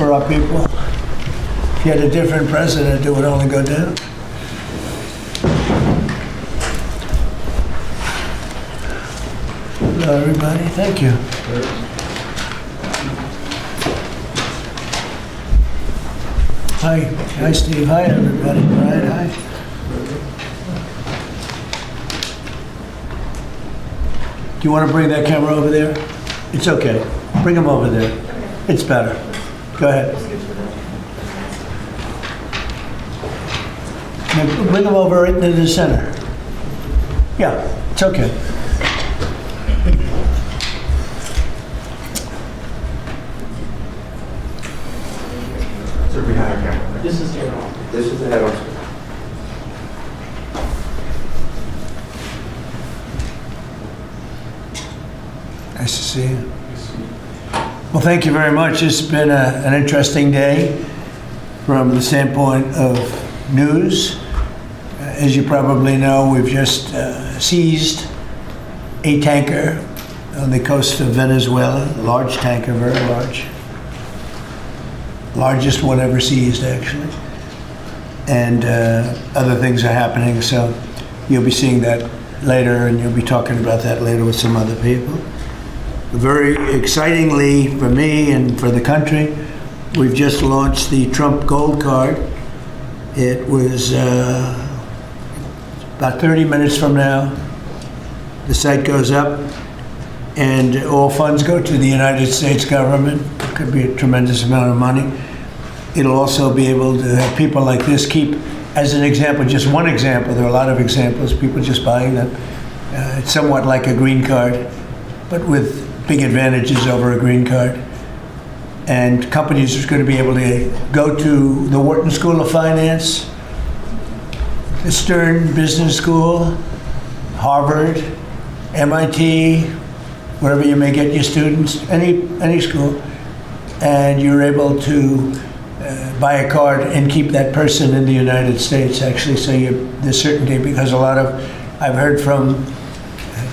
for our people. If you had a different president, it would only go down. Hello, everybody. Thank you. Hi. Hi, Steve. Hi, everybody. Brian, hi. Do you want to bring that camera over there? It's okay. Bring them over there. It's better. Go ahead. Now, bring them over right into the center. Yeah, it's okay. Sir, behind our camera. This is head on. This is the head on. Nice to see you. Well, thank you very much. It's been an interesting day from the standpoint of news. As you probably know, we've just seized a tanker on the coast of Venezuela, a large tanker, very large. Largest one ever seized, actually. And other things are happening, so you'll be seeing that later, and you'll be talking about that later with some other people. Very excitingly for me and for the country, we've just launched the Trump Gold Card. It was about 30 minutes from now. The site goes up, and all funds go to the United States government. It could be a tremendous amount of money. It'll also be able to have people like this keep, as an example, just one example, there are a lot of examples, people just buying them. It's somewhat like a green card, but with big advantages over a green card. And companies are going to be able to go to the Wharton School of Finance, the Stern Business School, Harvard, MIT, wherever you may get your students, any school, and you're able to buy a card and keep that person in the United States, actually, so there's certainty, because I've heard from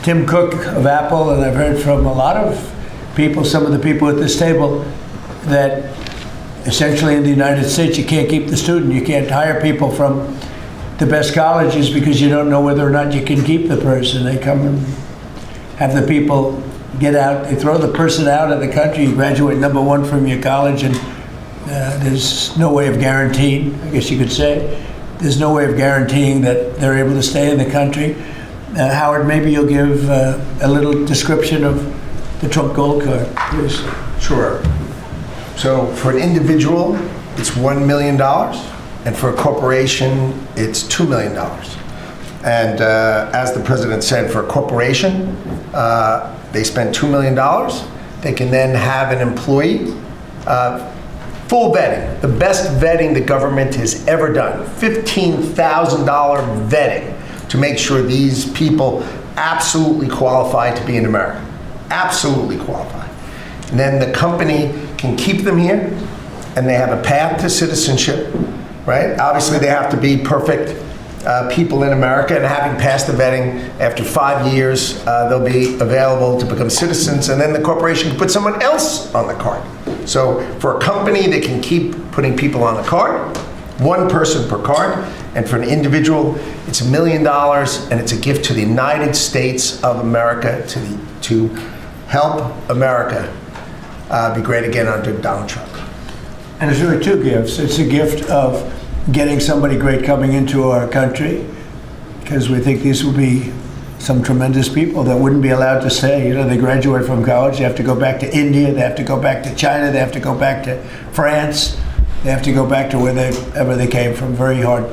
Tim Cook of Apple, and I've heard from a lot of people, some of the people at this table, that essentially in the United States you can't keep the student. You can't hire people from the best colleges because you don't know whether or not you can keep the person. They come and have the people get out, they throw the person out of the country, you graduate number one from your college, and there's no way of guaranteeing, I guess you could say, there's no way of guaranteeing that they're able to stay in the country. Howard, maybe you'll give a little description of the Trump Gold Card, please. Sure. So for an individual, it's $1 million, and for a corporation, it's $2 million. And as the president said, for a corporation, they spend $2 million. They can then have an employee, full vetting, the best vetting the government has ever done, $15,000 vetting to make sure these people absolutely qualify to be in America, absolutely qualify. And then the company can keep them here, and they have a path to citizenship, right? Obviously, they have to be perfect people in America, and having passed the vetting, after 5 years, they'll be available to become citizens, and then the corporation can put someone else on the card. So for a company, they can keep putting people on the card, one person per card, and for an individual, it's $1 million, and it's a gift to the United States of America to help America be great again under Donald Trump. And it's really two gifts. It's a gift of getting somebody great coming into our country, because we think these will be some tremendous people that wouldn't be allowed to stay. You know, they graduate from college, they have to go back to India, they have to go back to China, they have to go back to France, they have to go back to wherever they came from. Very hard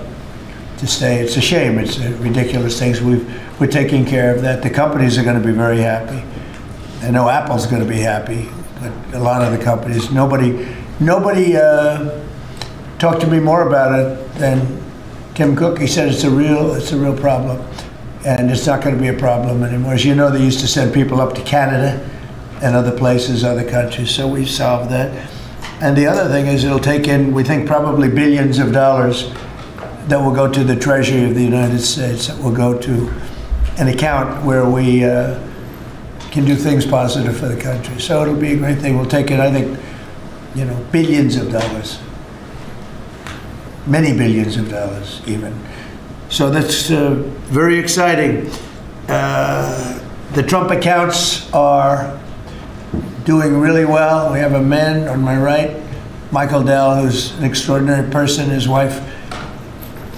to stay. It's a shame. It's ridiculous things. We're taking care of that. The companies are going to be very happy. I know Apple's going to be happy, but a lot of the companies, nobody talked to me more about it than Tim Cook. He said it's a real problem, and it's not going to be a problem anymore. As you know, they used to send people up to Canada and other places, other countries, so we solved that. And the other thing is it'll take in, we think, probably billions of dollars that will go to the Treasury of the United States, that will go to an account where we can do things positive for the country. So it'll be a great thing. We'll take it, I think, billions of dollars. Many billions of dollars, even. So that's very exciting. The Trump accounts are doing really well. We have a man on my right, Michael Dell, who's an extraordinary person. His wife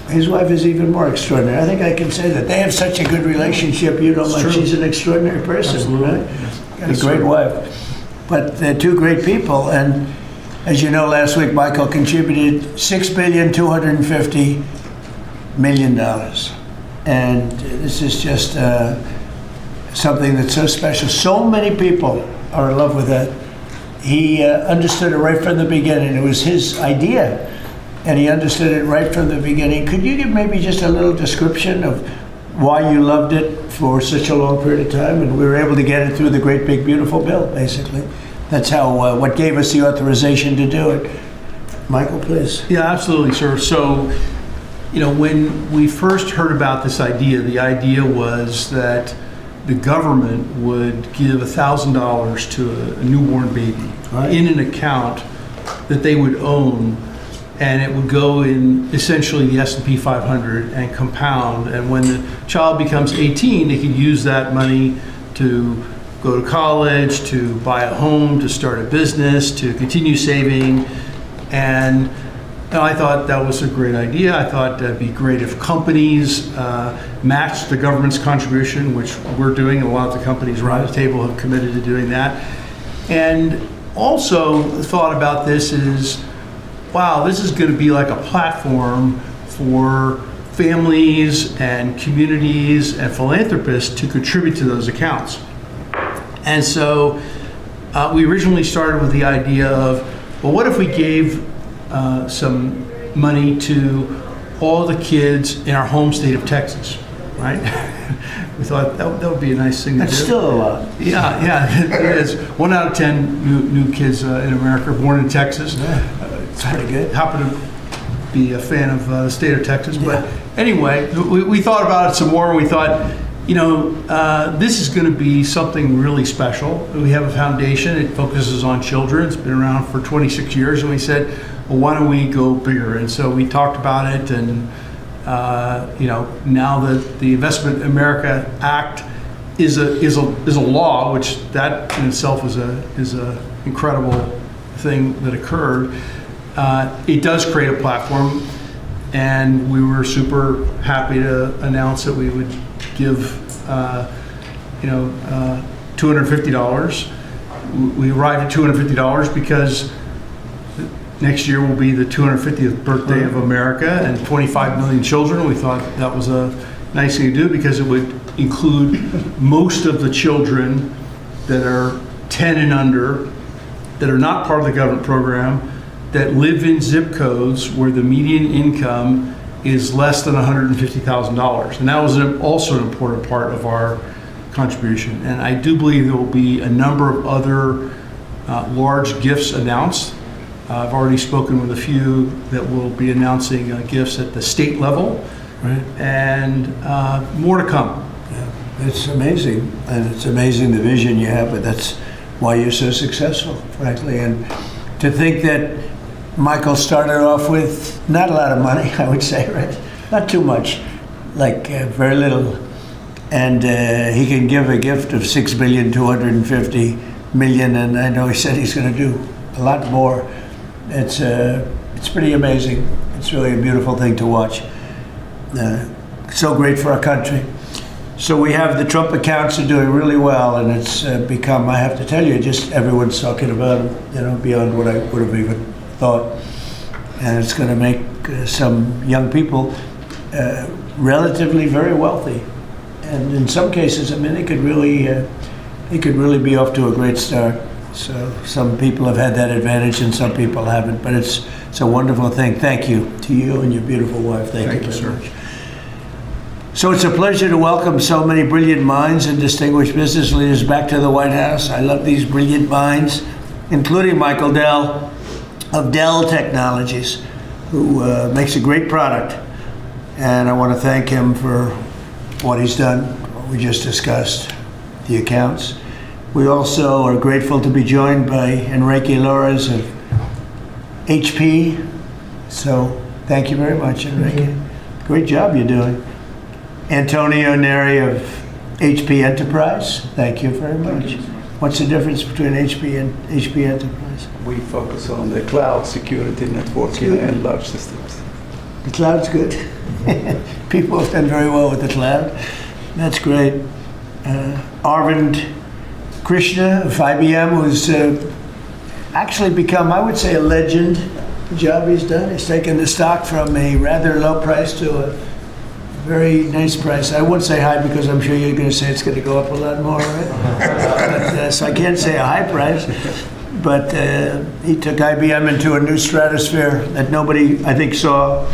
is even more extraordinary. I think I can say that. They have such a good relationship. She's an extraordinary person. Absolutely. Right? Got a great wife. But they're two great people. And as you know, last week, Michael contributed $6,250 million. And this is just something that's so special. So many people are in love with that. He understood it right from the beginning. It was his idea, and he understood it right from the beginning. Could you give maybe just a little description of why you loved it for such a long period of time, and we were able to get it through the great big beautiful bill, basically? That's how what gave us the authorization to do it. Michael, please. Yeah, absolutely, sir. So, when we first heard about this idea, the idea was that the government would give $1,000 to a newborn baby in an account that they would own, and it would go in essentially the S&P 500 and compound. And when the child becomes 18, they could use that money to go to college, to buy a home, to start a business, to continue saving. And I thought that was a great idea. I thought that'd be great if companies matched the government's contribution, which we're doing, and a lot of the companies around the table have committed to doing that. And also the thought about this is, wow, this is going to be like a platform for families and communities and philanthropists to contribute to those accounts. And so we originally started with the idea of, well, what if we gave some money to all the kids in our home state of Texas, right? We thought that would be a nice thing to do. That's still a lot. Yeah, it is. 1 out of 10 new kids in America are born in Texas. It's pretty good. Happen to be a fan of the state of Texas, but anyway, we thought about it some more, and we thought, this is going to be something really special. We have a foundation. It focuses on children. It's been around for 26 years, and we said, well, why don't we go bigger? And so we talked about it, and now that the Investment America Act is a law, which that in itself is a incredible thing that occurred. It does create a platform, and we were super happy to announce that we would give $250. We arrived at $250 because next year will be the 250th birthday of America and 25 million children. We thought that was a nice thing to do because it would include most of the children that are 10 and under, that are not part of the government program, that live in zip codes where the median income is less than $150,000. And that was also an important part of our contribution. And I do believe there will be a number of other large gifts announced. I've already spoken with a few that will be announcing gifts at the state level, Right. and more to come. Yeah. It's amazing, and it's amazing the vision you have, but that's why you're so successful, frankly. And to think that Michael started off with not a lot of money, I would say, right? Not too much, like very little. And he can give a gift of $6,250 million, and I know he said he's going to do a lot more. It's pretty amazing. It's really a beautiful thing to watch. So great for our country. So we have the Trump accounts are doing really well, and it's become, I have to tell you, just everyone's talking about them, beyond what I would have even thought. And it's going to make some young people relatively very wealthy. And in some cases, I mean, they could really be off to a great start. So some people have had that advantage and some people haven't, but it's a wonderful thing. Thank you to you and your beautiful wife. Thank you very much. So it's a pleasure to welcome so many brilliant minds and distinguished business leaders back to the White House. I love these brilliant minds, including Michael Dell of Dell Technologies, who makes a great product. And I want to thank him for what he's done, what we just discussed, the accounts. We also are grateful to be joined by Enrique Lores of HP. So thank you very much, Enrique. Great job you're doing. Antonio Neri of HP Enterprise. Thank you very much. What's the difference between HP and HP Enterprise? We focus on the cloud security, networking, and large systems. The cloud's good. People have done very well with the cloud. That's great. Arvind Krishna of IBM, who's actually become, I would say, a legend. The job he's done. He's taken the stock from a rather low price to a very nice price. I won't say high because I'm sure you're going to say it's going to go up a lot more, right? But, so I can't say a high price. But he took IBM into a new stratosphere that nobody, I think, saw.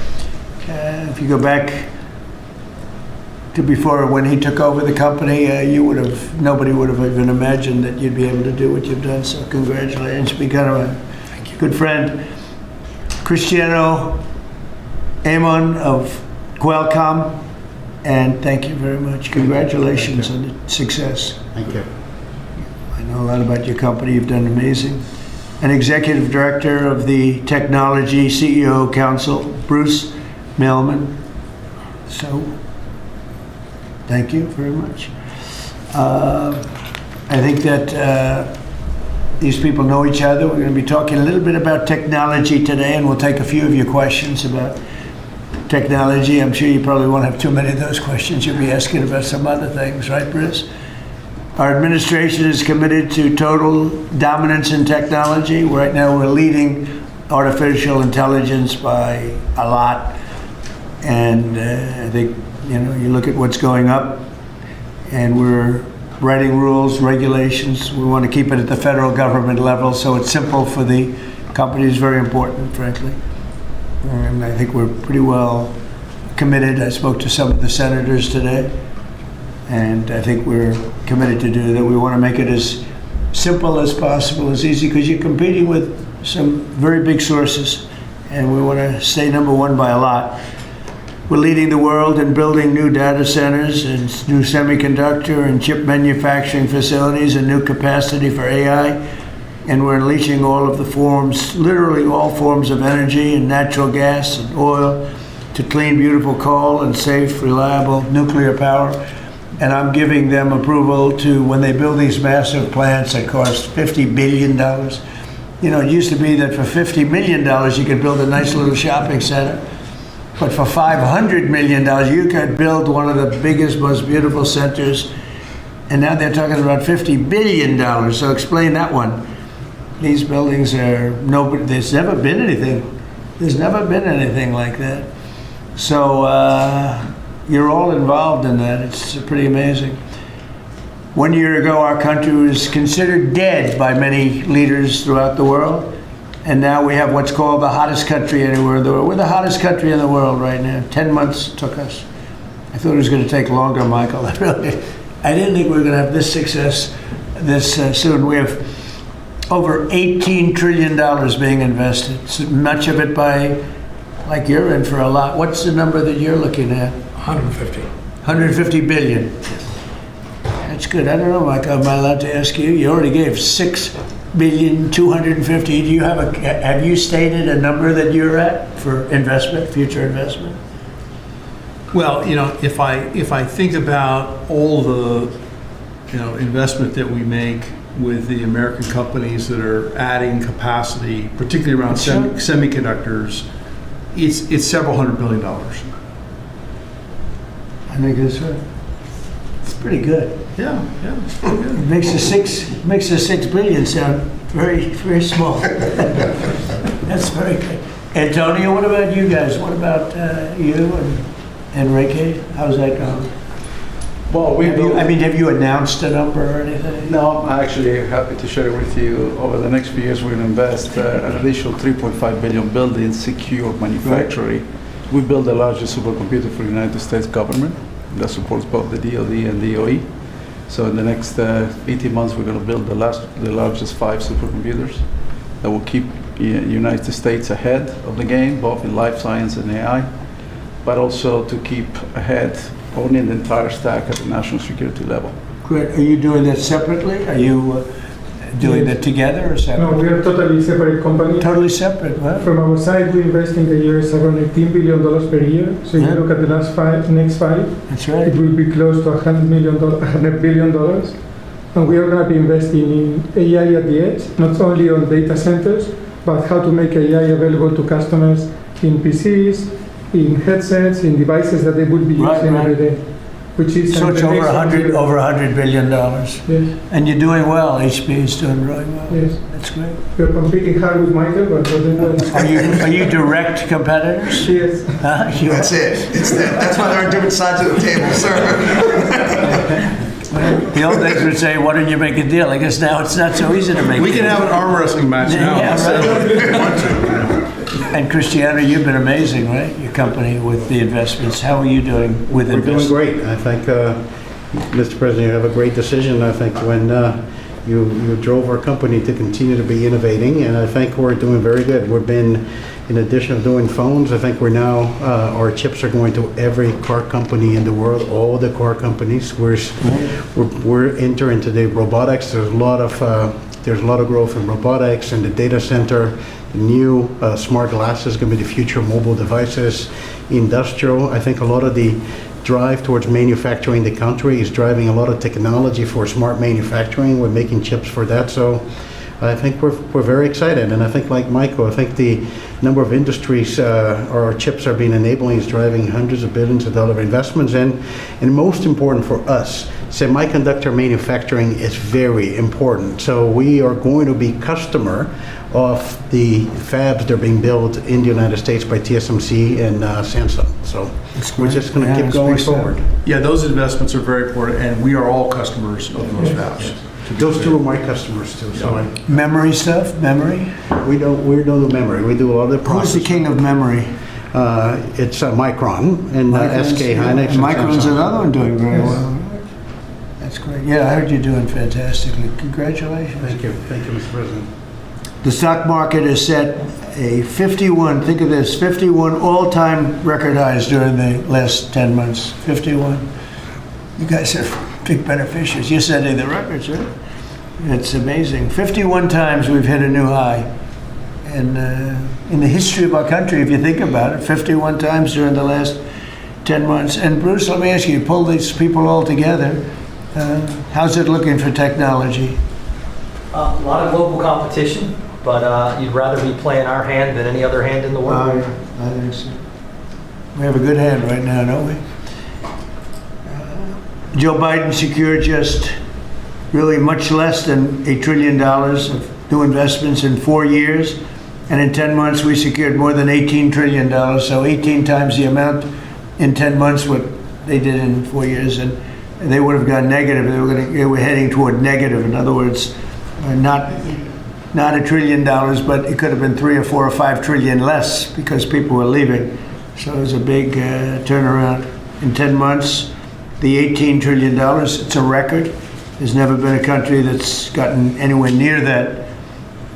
If you go back to before when he took over the company, nobody would have even imagined that you'd be able to do what you've done. So congratulations, become a good friend. Cristiano Amon of Qualcomm, and thank you very much. Congratulations on the success. Thank you. I know a lot about your company. You've done amazing. And Executive Director of the Technology CEO Council, Bruce Mailman. So, thank you very much. I think that these people know each other. We're going to be talking a little bit about technology today, and we'll take a few of your questions about technology. I'm sure you probably won't have too many of those questions. You'll be asking about some other things, right, Bruce? Our administration is committed to total dominance in technology. Right now, we're leading artificial intelligence by a lot. And I think, you look at what's going up, and we're writing rules, regulations. We want to keep it at the federal government level, so it's simple for the companies, very important, frankly. And I think we're pretty well committed. I spoke to some of the senators today, and I think we're committed to do that. We want to make it as simple as possible, as easy, because you're competing with some very big sources, and we want to stay number one by a lot. We're leading the world in building new data centers and new semiconductor and chip manufacturing facilities and new capacity for AI. And we're unleashing all of the forms, literally all forms of energy and natural gas and oil to clean, beautiful coal and safe, reliable nuclear power. And I'm giving them approval to, when they build these massive plants that cost $50 billion. It used to be that for $50 million, you could build a nice little shopping center. But for $500 million, you could build one of the biggest, most beautiful centers. And now they're talking about $50 billion. So explain that one. These buildings are there's never been anything. There's never been anything like that. So you're all involved in that. It's pretty amazing. 1 year ago, our country was considered dead by many leaders throughout the world. And now we have what's called the hottest country anywhere in the world. We're the hottest country in the world right now. 10 months took us. I thought it was going to take longer, Michael. I didn't think we were going to have this success this soon. We have over $18 trillion being invested. So much of it by, like you're in for a lot. What's the number that you're looking at? 150. 150 billion. That's good. I don't know, Mike. Am I allowed to ask you? You already gave 6,250,000,000. Do you have you stated a number that you're at for investment, future investment? Well, if I think about all the investment that we make with the American companies that are adding capacity, particularly around semiconductors, it's several $100 billion. I think that's right. It's pretty good. Yeah, it's pretty good. It makes the 6 billion sound very, very small. That's very good. Antonio, what about you guys? What about you and Enrique? How's that going? Well, have you announced a number or anything? No, I'm actually happy to share with you. Over the next few years, we're going to invest an additional $3.5 billion building secure manufacturing. We build the largest supercomputer for the United States government that supports both the DoD and DOE. So in the next 18 months, we're going to build the largest 5 supercomputers that will keep the United States ahead of the game, both in life science and AI, but also to keep ahead owning the entire stack at the national security level. Great. Are you doing that separately? Are you doing Yes. that together or No, separate? we are totally separate companies. Totally separate, what? From our side, we invest in the US around $18 billion per year. So Yeah. you look at the next five, That's it right. will be close to $100 billion. And we are going to be investing in AI at the edge, not only on data centers, but how to make AI available to customers in PCs, in headsets, in devices that they would be Right, using right. every day. Which is So it's the over next 100, over $100 billion. Yes, And you're doing well, HP is doing really well. yes. That's great. We're competing hard with Michael, but we're doing well. Are you direct competitors? Yes. Huh? You That's are? it. That's why they're on different sides of the table, sir. The old days would say, why don't you make a deal? I guess now it's not so easy to make a We deal. can have an arm wrestling match now. Yeah, so- And Cristiano, you've been amazing, right? Your company with the investments. How are you doing with We're doing investments? great. I think, Mr. President, you have a great decision. I think when you drove our company to continue to be innovating, and I think we're doing very good. We've been, in addition of doing phones, I think we're now, our chips are going to every car company in the world, all the car companies. We're entering into the robotics. There's a lot of growth in robotics and the data center. The new smart glasses going to be the future of mobile devices. Industrial, I think a lot of the drive towards manufacturing the country is driving a lot of technology for smart manufacturing. We're making chips for that. So I think we're very excited. And I think, like Michael, I think the number of industries our chips are being enabling is driving hundreds of billions of dollar investments in. And most important for us, semiconductor manufacturing is very important. So we are going to be customer of the fabs that are being built in the United States by TSMC and Samsung. So we're just going to Yeah, keep it's going big stuff. forward. Yeah, those investments are very important, and we are all customers of those fabs. Those two are my customers too. So Memory stuff, memory? we don't do memory. We do a lot of the Who's process. the king of memory? It's Micron and SK Hynix. and Micron's Samsung. another one doing very well. That's great. Yeah, I heard you're doing fantastically. Congratulations. Thank you, Mr. President. The stock market has set a 51, think of this, 51 all-time record highs during the last 10 months. 51. You guys are big beneficiaries. You're setting the records, right? It's amazing. 51 times we've hit a new high. And in the history of our country, if you think about it, 51 times during the last 10 months. And Bruce, let me ask you, pull these people all together. How's it looking for technology? A lot of global competition, but you'd rather be playing our hand than any other hand in the world. I think so. We have a good hand right now, don't we? Joe Biden secured just really much less than $1 trillion of new investments in 4 years. And in 10 months, we secured more than $18 trillion. So 18 times the amount in 10 months what they did in 4 years. And they would have gone negative. They were heading toward negative. In other words, not $1 trillion, but it could have been 3 or 4 or 5 trillion less because people were leaving. So it was a big turnaround. In 10 months, the $18 trillion, it's a record. There's never been a country that's gotten anywhere near that.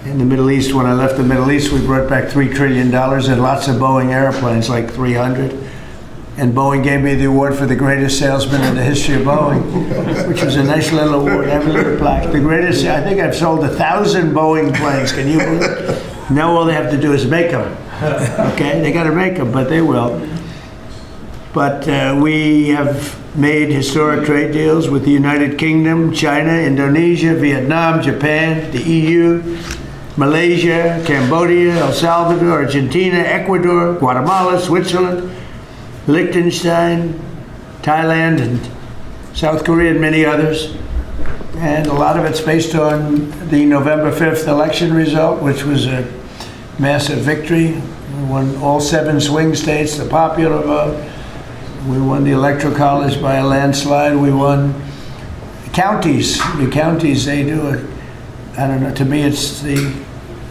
In the Middle East, when I left the Middle East, we brought back $3 trillion and lots of Boeing airplanes, like 300. And Boeing gave me the award for the greatest salesman in the history of Boeing, which was a nice little award. I have a little plaque. The greatest, I think I've sold 1,000 Boeing planes. Can you believe it? Now all they have to do is make them. Okay, they got to make them, but they will. But we have made historic trade deals with the United Kingdom, China, Indonesia, Vietnam, Japan, the EU, Malaysia, Cambodia, El Salvador, Argentina, Ecuador, Guatemala, Switzerland, Liechtenstein, Thailand, and South Korea, and many others. And a lot of it's based on the November 5th election result, which was a massive victory. We won all 7 swing states, the popular vote. We won the Electoral College by a landslide. We won counties. The counties, they do it. I don't know, to me it's the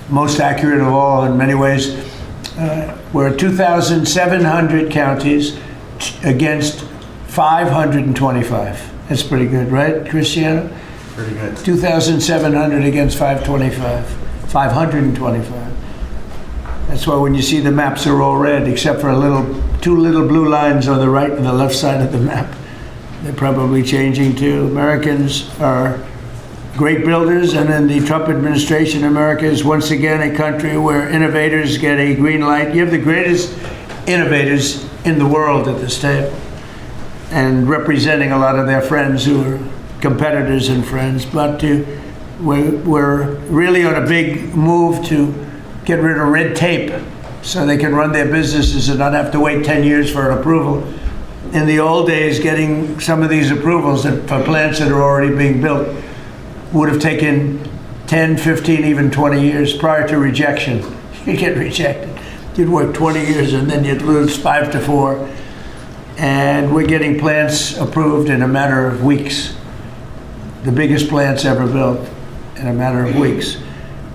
most accurate of all in many ways. We're at 2,700 counties against 525. That's pretty good, right, Cristiano? Pretty good. 2,700 against 525. That's why when you see the maps are all red, except for 2 little blue lines on the right and the left side of the map. They're probably changing too. Americans are great builders, and in the Trump administration, America is once again a country where innovators get a green light. You have the greatest innovators in the world at this table, and representing a lot of their friends who are competitors and friends. But we're really on a big move to get rid of red tape so they can run their businesses and not have to wait 10 years for an approval. In the old days, getting some of these approvals for plants that are already being built would have taken 10, 15, even 20 years prior to rejection. You'd get rejected. You'd work 20 years and then you'd lose 5 to 4. And we're getting plants approved in a matter of weeks. The biggest plants ever built in a matter of weeks.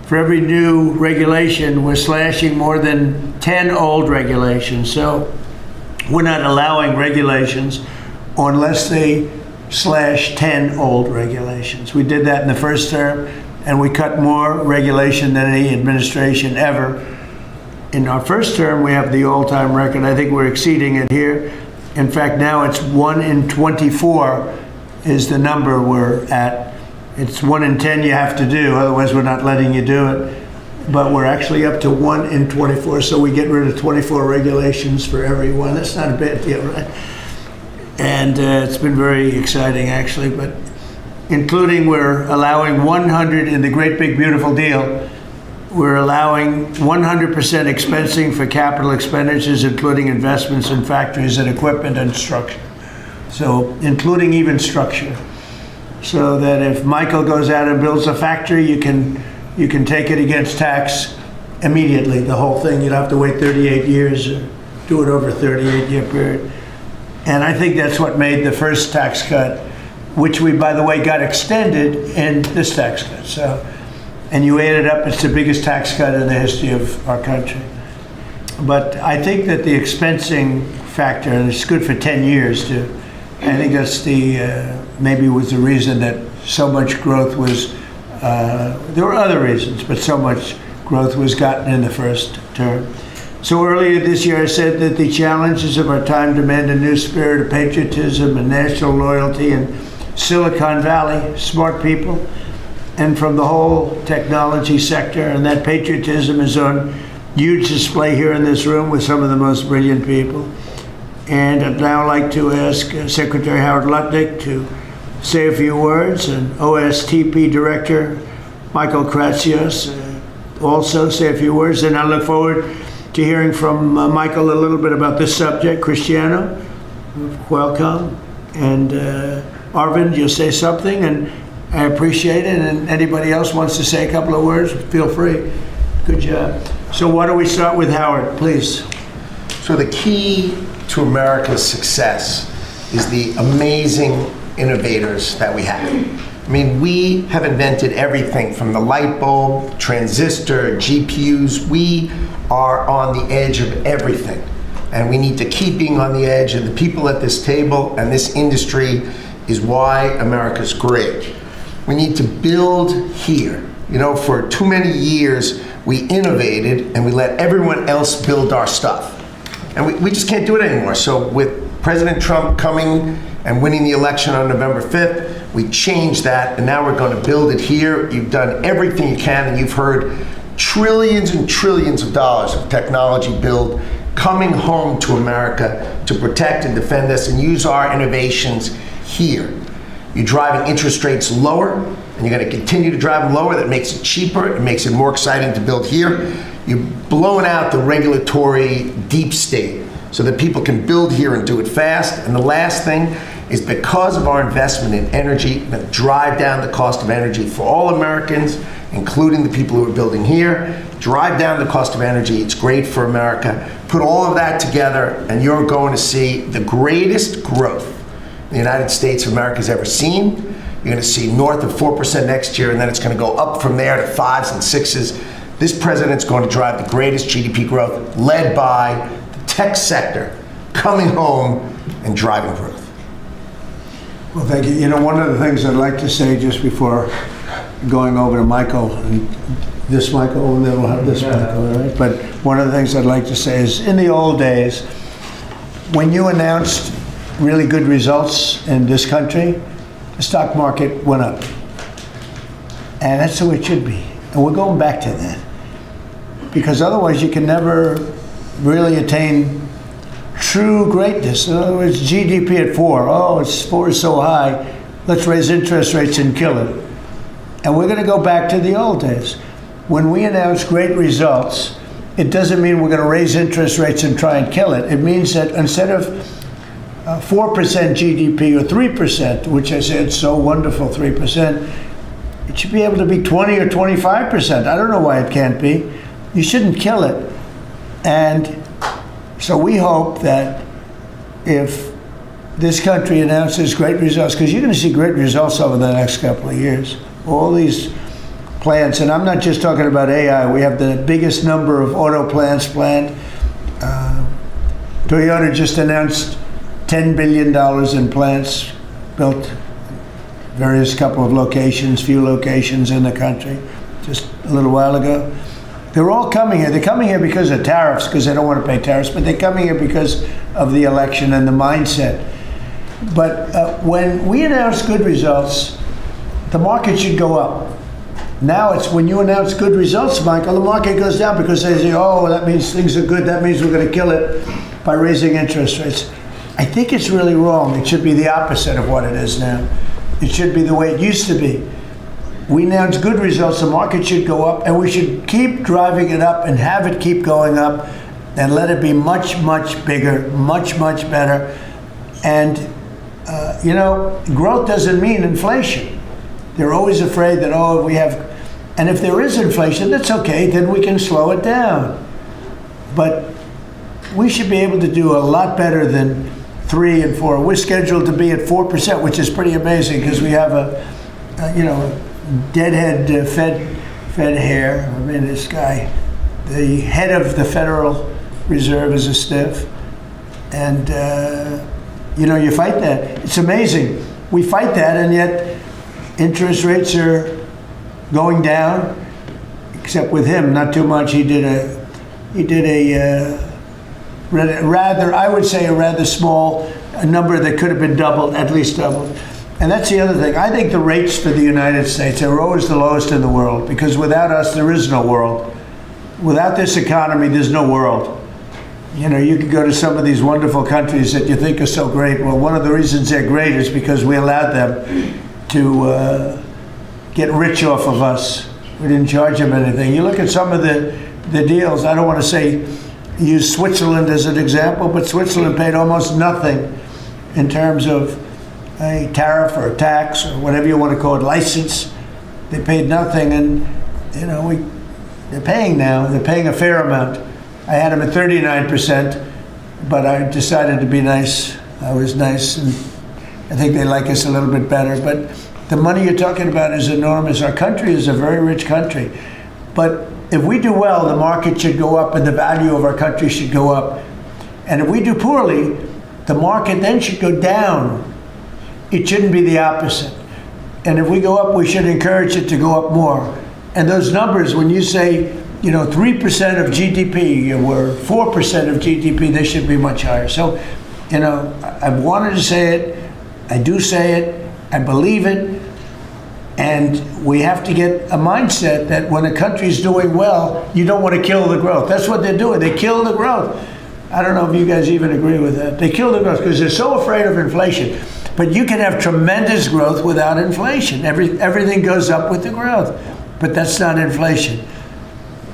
For every new regulation, we're slashing more than 10 old regulations. So we're not allowing regulations unless they slash 10 old regulations. We did that in the first term, and we cut more regulation than any administration ever. In our first term, we have the all-time record. I think we're exceeding it here. In fact, now it's 1 in 24 is the number we're at. It's 1 in 10 you have to do, otherwise we're not letting you do it. But we're actually up to 1 in 24, so we get rid of 24 regulations for everyone. That's not a bad deal, right? And it's been very exciting, actually. But including, we're allowing 100 in the great big beautiful deal. We're allowing 100% expensing for capital expenditures, including investments in factories and equipment and structure. So including even structure. So that if Michael goes out and builds a factory, you can take it against tax immediately, the whole thing. You don't have to wait 38 years or do it over a 38-year period. And I think that's what made the first tax cut, which we, by the way, got extended in this tax cut. So, and you add it up, it's the biggest tax cut in the history of our country. But I think that the expensing factor, and it's good for 10 years too, I think that's maybe was the reason that so much growth was, there were other reasons, but so much growth was gotten in the first term. So earlier this year I said that the challenges of our time demand a new spirit of patriotism and national loyalty in Silicon Valley, smart people, and from the whole technology sector, and that patriotism is on huge display here in this room with some of the most brilliant people. And I'd now like to ask Secretary Howard Lutnick to say a few words, and OSTP Director Michael Kratsios also say a few words. And I look forward to hearing from Michael a little bit about this subject. Cristiano, welcome. And Arvind, you'll say something, and I appreciate it. And anybody else wants to say a couple of words, feel free. Good job. So why don't we start with Howard, please. So the key to America's success is the amazing innovators that we have. I mean, we have invented everything from the light bulb, transistor, GPUs. We are on the edge of everything. And we need to keep being on the edge. And the people at this table and this industry is why America's great. We need to build here. You know, for too many years, we innovated and we let everyone else build our stuff. And we just can't do it anymore. So with President Trump coming and winning the election on November 5th, we changed that, and now we're going to build it here. You've done everything you can, and you've heard trillions and trillions of dollars of technology build coming home to America to protect and defend us and use our innovations here. You're driving interest rates lower, and you're going to continue to drive them lower. That makes it cheaper. It makes it more exciting to build here. You're blowing out the regulatory deep state so that people can build here and do it fast. And the last thing is, because of our investment in energy, that drive down the cost of energy for all Americans, including the people who are building here. Drive down the cost of energy. It's great for America. Put all of that together, and you're going to see the greatest growth the United States of America has ever seen. You're going to see north of 4% next year, and then it's going to go up from there to 5s and 6s. This president's going to drive the greatest GDP growth, led by the tech sector coming home and driving growth. Well, thank you. You know, one of the things I'd like to say just before going over to Michael, and this Michael, and then we'll have this Michael, all right? But one of the things I'd like to say is, in the old days, when you announced really good results in this country, the stock market went up. And that's the way it should be. And we're going back to that. Because otherwise you can never really attain true greatness. In other words, GDP at 4. Oh, 4 is so high. Let's raise interest rates and kill it. And we're going to go back to the old days. When we announce great results, it doesn't mean we're going to raise interest rates and try and kill it. It means that instead of 4% GDP or 3%, which I say it's so wonderful, 3%, it should be able to be 20 or 25%. I don't know why it can't be. You shouldn't kill it. And so we hope that if this country announces great results, because you're going to see great results over the next couple of years, all these plants, and I'm not just talking about AI, we have the biggest number of auto plants planned. Toyota just announced $10 billion in plants built various couple of locations, few locations in the country, just a little while ago. They're all coming here. They're coming here because of tariffs, because they don't want to pay tariffs, but they're coming here because of the election and the mindset. But when we announce good results, the market should go up. Now it's when you announce good results, Michael, the market goes down because they say, oh, that means things are good. That means we're going to kill it by raising interest rates. I think it's really wrong. It should be the opposite of what it is now. It should be the way it used to be. We announce good results, the market should go up, and we should keep driving it up and have it keep going up and let it be much, much bigger, much, much better. And, growth doesn't mean inflation. They're always afraid that, oh, we have, and if there is inflation, that's okay, then we can slow it down. But we should be able to do a lot better than 3 and 4. We're scheduled to be at 4%, which is pretty amazing because we have a deadhead Fed hair. I mean, this guy, the head of the Federal Reserve is a stiff. And, you fight that. It's amazing. We fight that, and yet interest rates are going down, except with him, not too much. He did a rather, I would say, a rather small number that could have been doubled, at least doubled. And that's the other thing. I think the rates for the United States are always the lowest in the world, because without us, there is no world. Without this economy, there's no world. You could go to some of these wonderful countries that you think are so great. Well, one of the reasons they're great is because we allowed them to get rich off of us. We didn't charge them anything. You look at some of the deals, I don't want to say use Switzerland as an example, but Switzerland paid almost nothing in terms of a tariff or a tax or whatever you want to call it, license. They paid nothing, and they're paying now. They're paying a fair amount. I had them at 39%, but I decided to be nice. I was nice, and I think they like us a little bit better. But the money you're talking about is enormous. Our country is a very rich country. But if we do well, the market should go up and the value of our country should go up. And if we do poorly, the market then should go down. It shouldn't be the opposite. And if we go up, we should encourage it to go up more. And those numbers, when you say, 3% of GDP or 4% of GDP, they should be much higher. So, I've wanted to say it. I do say it. I believe it. And we have to get a mindset that when a country's doing well, you don't want to kill the growth. That's what they're doing. They kill the growth. I don't know if you guys even agree with that. They kill the growth because they're so afraid of inflation. But you can have tremendous growth without inflation. Everything goes up with the growth. But that's not inflation.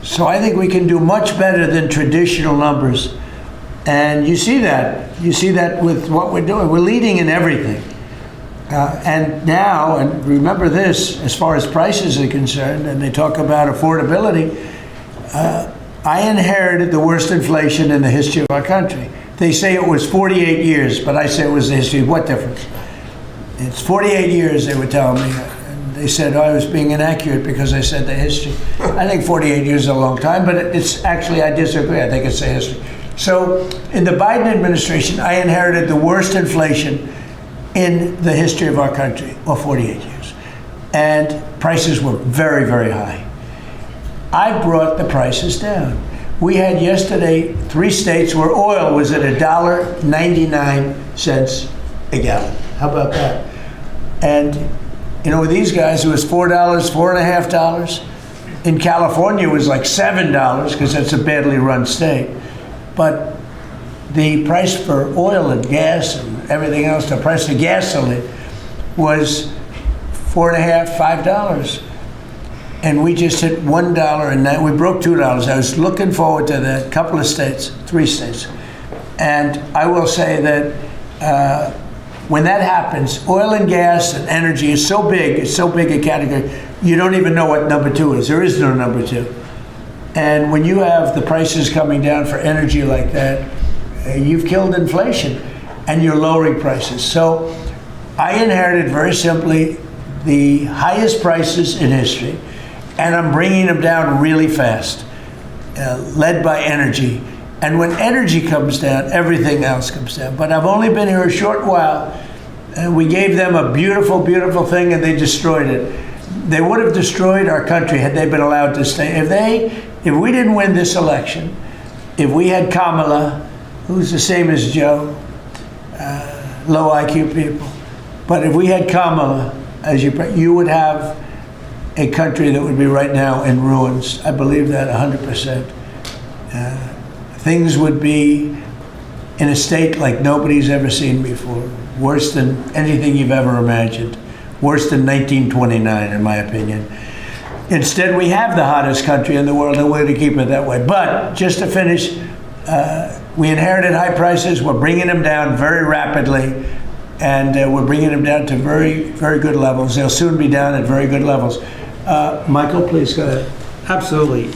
So I think we can do much better than traditional numbers. And you see that. You see that with what we're doing. We're leading in everything. And now, and remember this, as far as prices are concerned, and they talk about affordability, I inherited the worst inflation in the history of our country. They say it was 48 years, but I say it was the history. What difference? It's 48 years, they were telling me. And they said I was being inaccurate because I said the history. I think 48 years is a long time, but it's actually, I disagree. I think it's the history. So in the Biden administration, I inherited the worst inflation in the history of our country, 48 years. And prices were very, very high. I brought the prices down. We had yesterday 3 states where oil was at $1.99 a gallon. How about that? And You know, with these guys, it was $4, $4.50. In California, it was like $7 because it's a badly run state. But the price for oil and gas and everything else, the price of gasoline was $4.50, $5. And we just hit $1 and we broke $2. I was looking forward to that. Couple of states, 3 states. And I will say that when that happens, oil and gas and energy is so big, it's so big a category, you don't even know what number 2 is. There is no number 2. And when you have the prices coming down for energy like that, you've killed inflation and you're lowering prices. So I inherited very simply the highest prices in history, and I'm bringing them down really fast, led by energy. And when energy comes down, everything else comes down. But I've only been here a short while, and we gave them a beautiful, beautiful thing, and they destroyed it. They would have destroyed our country had they been allowed to stay. If we didn't win this election, if we had Kamala, who's the same as Joe, low IQ people, but if we had Kamala, as you would have a country that would be right now in ruins. I believe that 100%. Things would be in a state like nobody's ever seen before. Worse than anything you've ever imagined. Worse than 1929, in my opinion. Instead, we have the hottest country in the world, and we're going to keep it that way. But just to finish, we inherited high prices. We're bringing them down very rapidly, and we're bringing them down to very, very good levels. They'll soon be down at very good levels. Michael, please go ahead. Absolutely.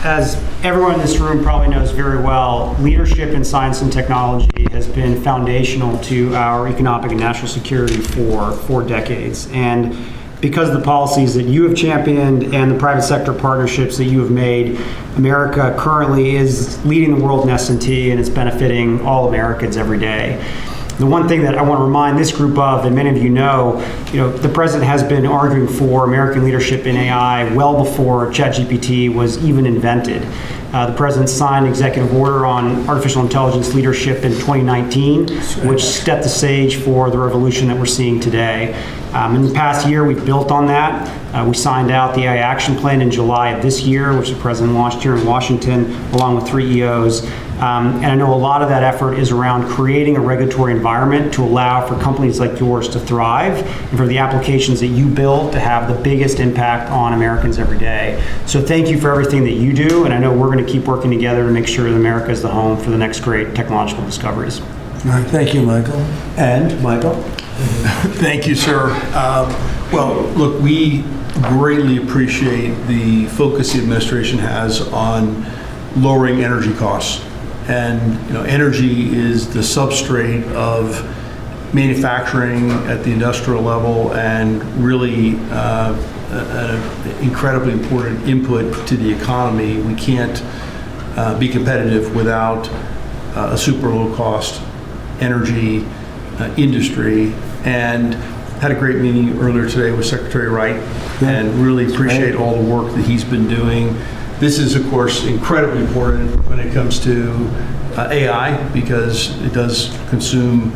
As everyone in this room probably knows very well, leadership in science and technology has been foundational to our economic and national security for 4 decades. And because of the policies that you have championed and the private sector partnerships that you have made, America currently is leading the world in S&T, and it's benefiting all Americans every day. The one thing that I want to remind this group of, and many of you know, the president has been arguing for American leadership in AI well before ChatGPT was even invented. The president signed an executive order on artificial intelligence leadership in 2019, which set the stage for the revolution that we're seeing today. In the past year, we've built on that. We signed out the AI Action Plan in July of this year, which the president launched here in Washington, along with 3 EOs. And I know a lot of that effort is around creating a regulatory environment to allow for companies like yours to thrive and for the applications that you build to have the biggest impact on Americans every day. So thank you for everything that you do, and I know we're going to keep working together to make sure that America is the home for the next great technological discoveries. All right, thank you, Michael. And Michael? Thank you, sir. Well, look, we greatly appreciate the focus the administration has on lowering energy costs. And energy is the substrate of manufacturing at the industrial level, and really an incredibly important input to the economy. We can't be competitive without a super low cost energy industry. And had a great meeting earlier today with Secretary Wright, and really appreciate all the work that he's been doing. This is, of course, incredibly important when it comes to AI, because it does consume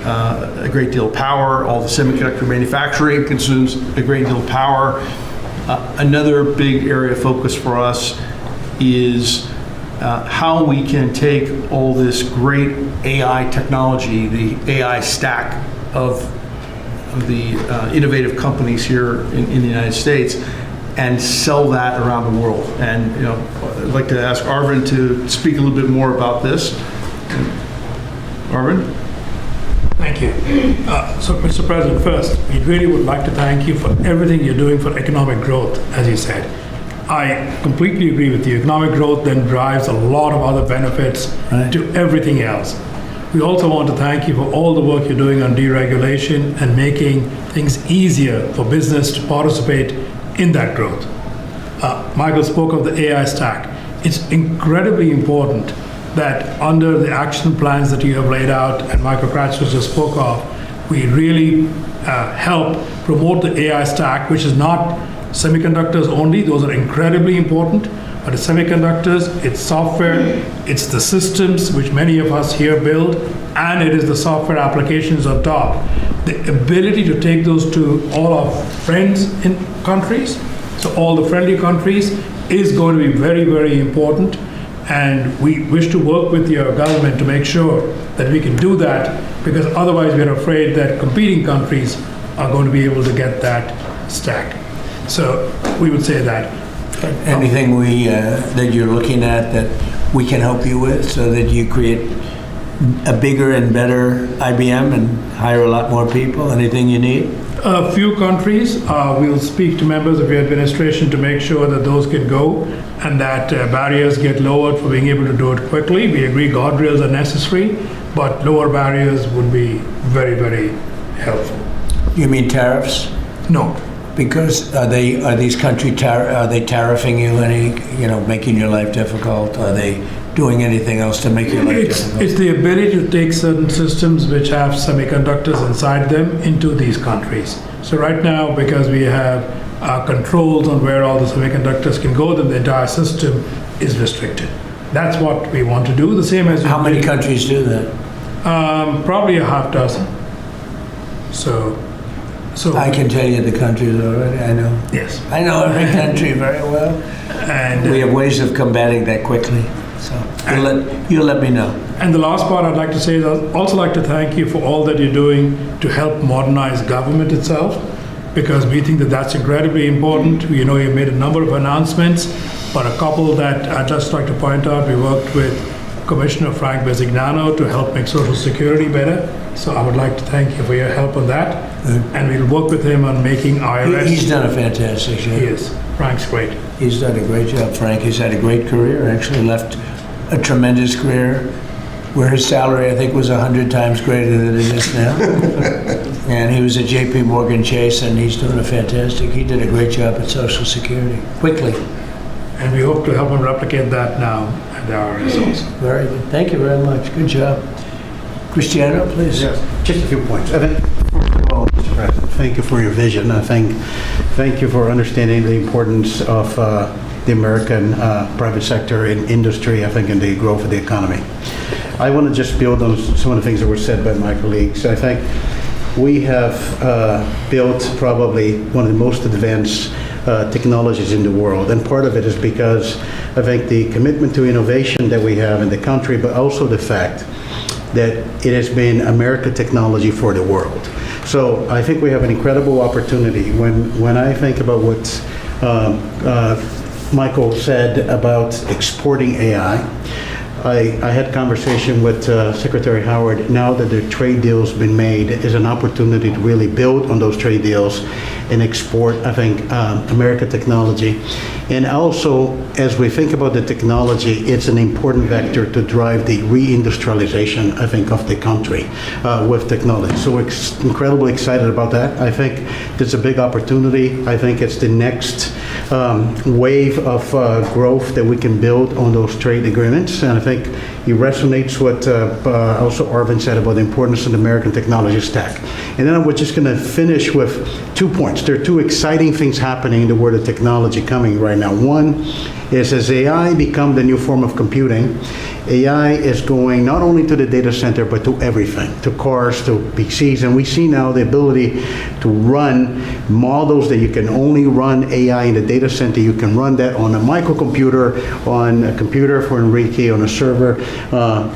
a great deal of power. All the semiconductor manufacturing consumes a great deal of power. Another big area of focus for us is how we can take all this great AI technology, the AI stack of the innovative companies here in the United States, and sell that around the world. And I'd like to ask Arvind to speak a little bit more about this. Arvind? Thank you. So, Mr. President, first, we really would like to thank you for everything you're doing for economic growth, as you said. I completely agree with you. Economic growth then drives a lot of other benefits to everything else. We also want to thank you for all the work you're doing on deregulation and making things easier for business to participate in that growth. Michael spoke of the AI stack. It's incredibly important that under the action plans that you have laid out and Michael Kratzer just spoke of, we really help promote the AI stack, which is not semiconductors only. Those are incredibly important, but it's semiconductors, it's software, it's the systems which many of us here build, and it is the software applications on top. the ability to take those to all our friends in countries, so all the friendly countries, is going to be very, very important. And we wish to work with your government to make sure that we can do that, because otherwise we're afraid that competing countries are going to be able to get that stack. So we would say that. Anything that you're looking at that we can help you with so that you create a bigger and better IBM and hire a lot more people? Anything you need? A few countries, we'll speak to members of your administration to make sure that those can go and that barriers get lowered for being able to do it quickly. We agree guardrails are necessary, but lower barriers would be very, very helpful. You mean tariffs? No. Because are these countries are they tariffing you making your life difficult? Are they doing anything else to make your life difficult? It's the ability to take certain systems which have semiconductors inside them into these countries. So right now, because we have controls on where all the semiconductors can go, then the entire system is restricted. That's what we want to do. The same as how many countries do that? Probably a half dozen. So I can tell you the countries already. I know. Yes. I know every country very well, and we have ways of combating that quickly. So you'll let me know. And the last part I'd like to say is I'd also like to thank you for all that you're doing to help modernize government itself, because we think that that's incredibly important. You made a number of announcements, but a couple that I'd just like to point out. We worked with Commissioner Frank Bisignano to help make Social Security better. So I would like to thank you for your help on that. And we'll work with him on making IRS. He's done a fantastic job. He is. Frank's great. He's done a great job, Frank. He's had a great career, actually left a tremendous career where his salary, I think, was 100 times greater than it is now. And he was at JP Morgan Chase, and he's doing he did a great job at Social Security, quickly. And we hope to help him replicate that now at the IRS also. Very good. Thank you very much. Good job. Cristiano, please. Yes, just a few points. I think, first of all, Mr. President, thank you for your vision. Thank you for understanding the importance of the American private sector and industry, I think, in the growth of the economy. I want to just build on some of the things that were said by my colleagues. I think we have built probably one of the most advanced technologies in the world, and part of it is because I think the commitment to innovation that we have in the country, but also the fact that it has been American technology for the world. So I think we have an incredible opportunity. When I think about what Michael said about exporting AI, I had a conversation with Secretary Howard. Now that the trade deal's been made, is an opportunity to really build on those trade deals and export, I think, American technology. And also, as we think about the technology, it's an important vector to drive the reindustrialization, I think, of the country with technology. So we're incredibly excited about that. I think it's a big opportunity. I think it's the next wave of growth that we can build on those trade agreements. And I think it resonates what also Arvind said about the importance of the American technology stack. And then we're just going to finish with 2 points. There are 2 exciting things happening in the world of technology coming right now. One is as AI become the new form of computing, AI is going not only to the data center, but to everything, to cars, to PCs. And we see now the ability to run models that you can only run AI in the data center. You can run that on a microcomputer, on a computer for Enrique, on a server,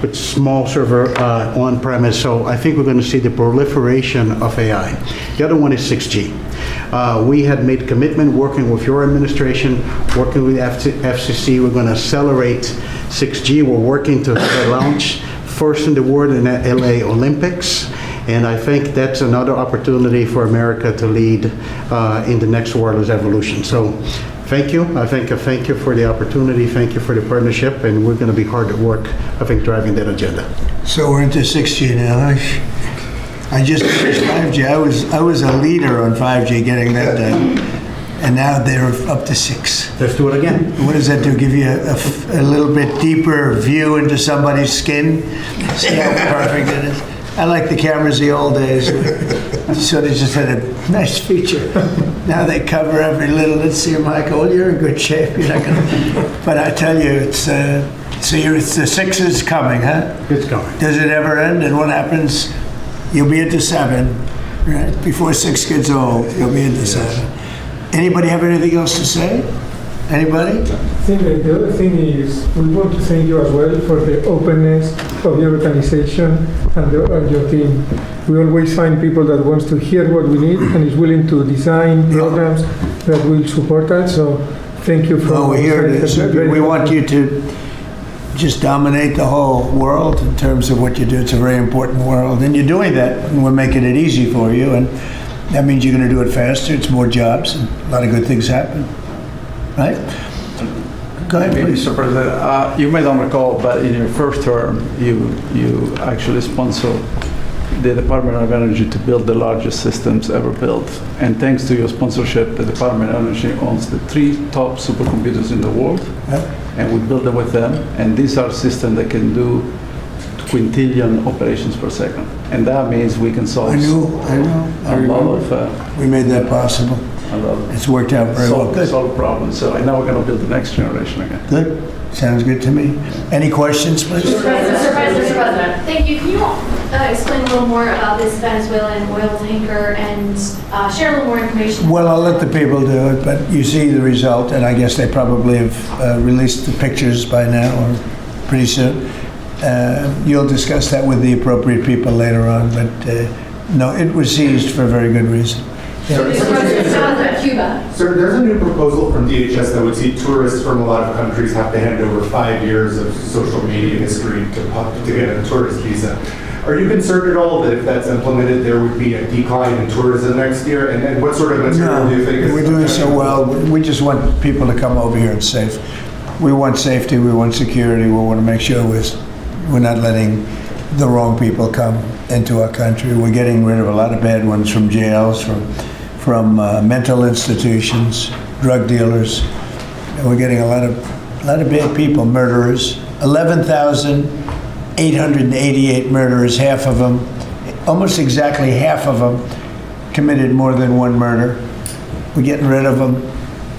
with small server on-premise. So I think we're going to see the proliferation of AI. The other one is 6G. We had made commitment working with your administration, working with FCC. We're going to accelerate 6G. We're working to launch first in the world in the LA Olympics. And I think that's another opportunity for America to lead in the next wireless evolution. So thank you. Thank you for the opportunity. Thank you for the partnership. And we're going to be hard at work, I think, driving that agenda. So we're into 6G now. I just finished 5G. I was a leader on 5G, getting that done. And now they're up to 6. Let's do it again. What does that do? Give you a little bit deeper view into somebody's skin? See how perfect it is? I like the cameras the old days. So they just had a nice feature. Now they cover every little. Let's see, Michael. Well, you're in good shape. You're not gonna. But I tell you, it's the 6 is coming, huh? It's coming. Does it ever end? And what happens? You'll be at the 7. Right, before 6 gets old, you'll be into 7. Anybody have anything else to say? Anybody? I think that the other thing is we want to thank you as well for the openness of your organization and your team. We always find people that wants to hear what we need and is willing to design programs that will support us. So thank you for. Well, we're here to, we want you to just dominate the whole world in terms of what you do. It's a very important world, and you're doing that, and we're making it easy for you, and that means you're going to do it faster. It's more jobs, and a lot of good things happen. Right? Go ahead, please. Mr. President, you may not recall, but in your first term, you actually sponsored the Department of Energy to build the largest systems ever built. And thanks to your sponsorship, the Department of Energy owns the 3 top supercomputers in the world, and we build them with them. And these are systems that can do quintillion operations per second. And that means we can solve I know. I remember. We made that possible. It's worked out very well. Good. Solve problems. So I know we're going to build the next generation again. Good. Sounds good to me. Any questions, please? Mr. President. Thank you. Can you explain a little more about this Venezuelan oil tanker and share a little more information? Well, I'll let the people do it, but you see the result, and I guess they probably have released the pictures by now or pretty soon. You'll discuss that with the appropriate people later on, but no, it was seized for a very good reason. Cuba. Sir, there's a new proposal from DHS that would see tourists from a lot of countries have to hand over 5 years of social media history to get a tourist visa. Are you concerned at all that if that's implemented, there would be a decline in tourism next year? And what sort of material do you think is... We're doing so well. We just want people to come over here and safe. We want safety, we want security, we want to make sure we're not letting the wrong people come into our country. We're getting rid of a lot of bad ones from jails, from mental institutions, drug dealers. And we're getting a lot of bad people, murderers. 11,888 murderers, half of them, almost exactly half of them, committed more than one murder. We're getting rid of them.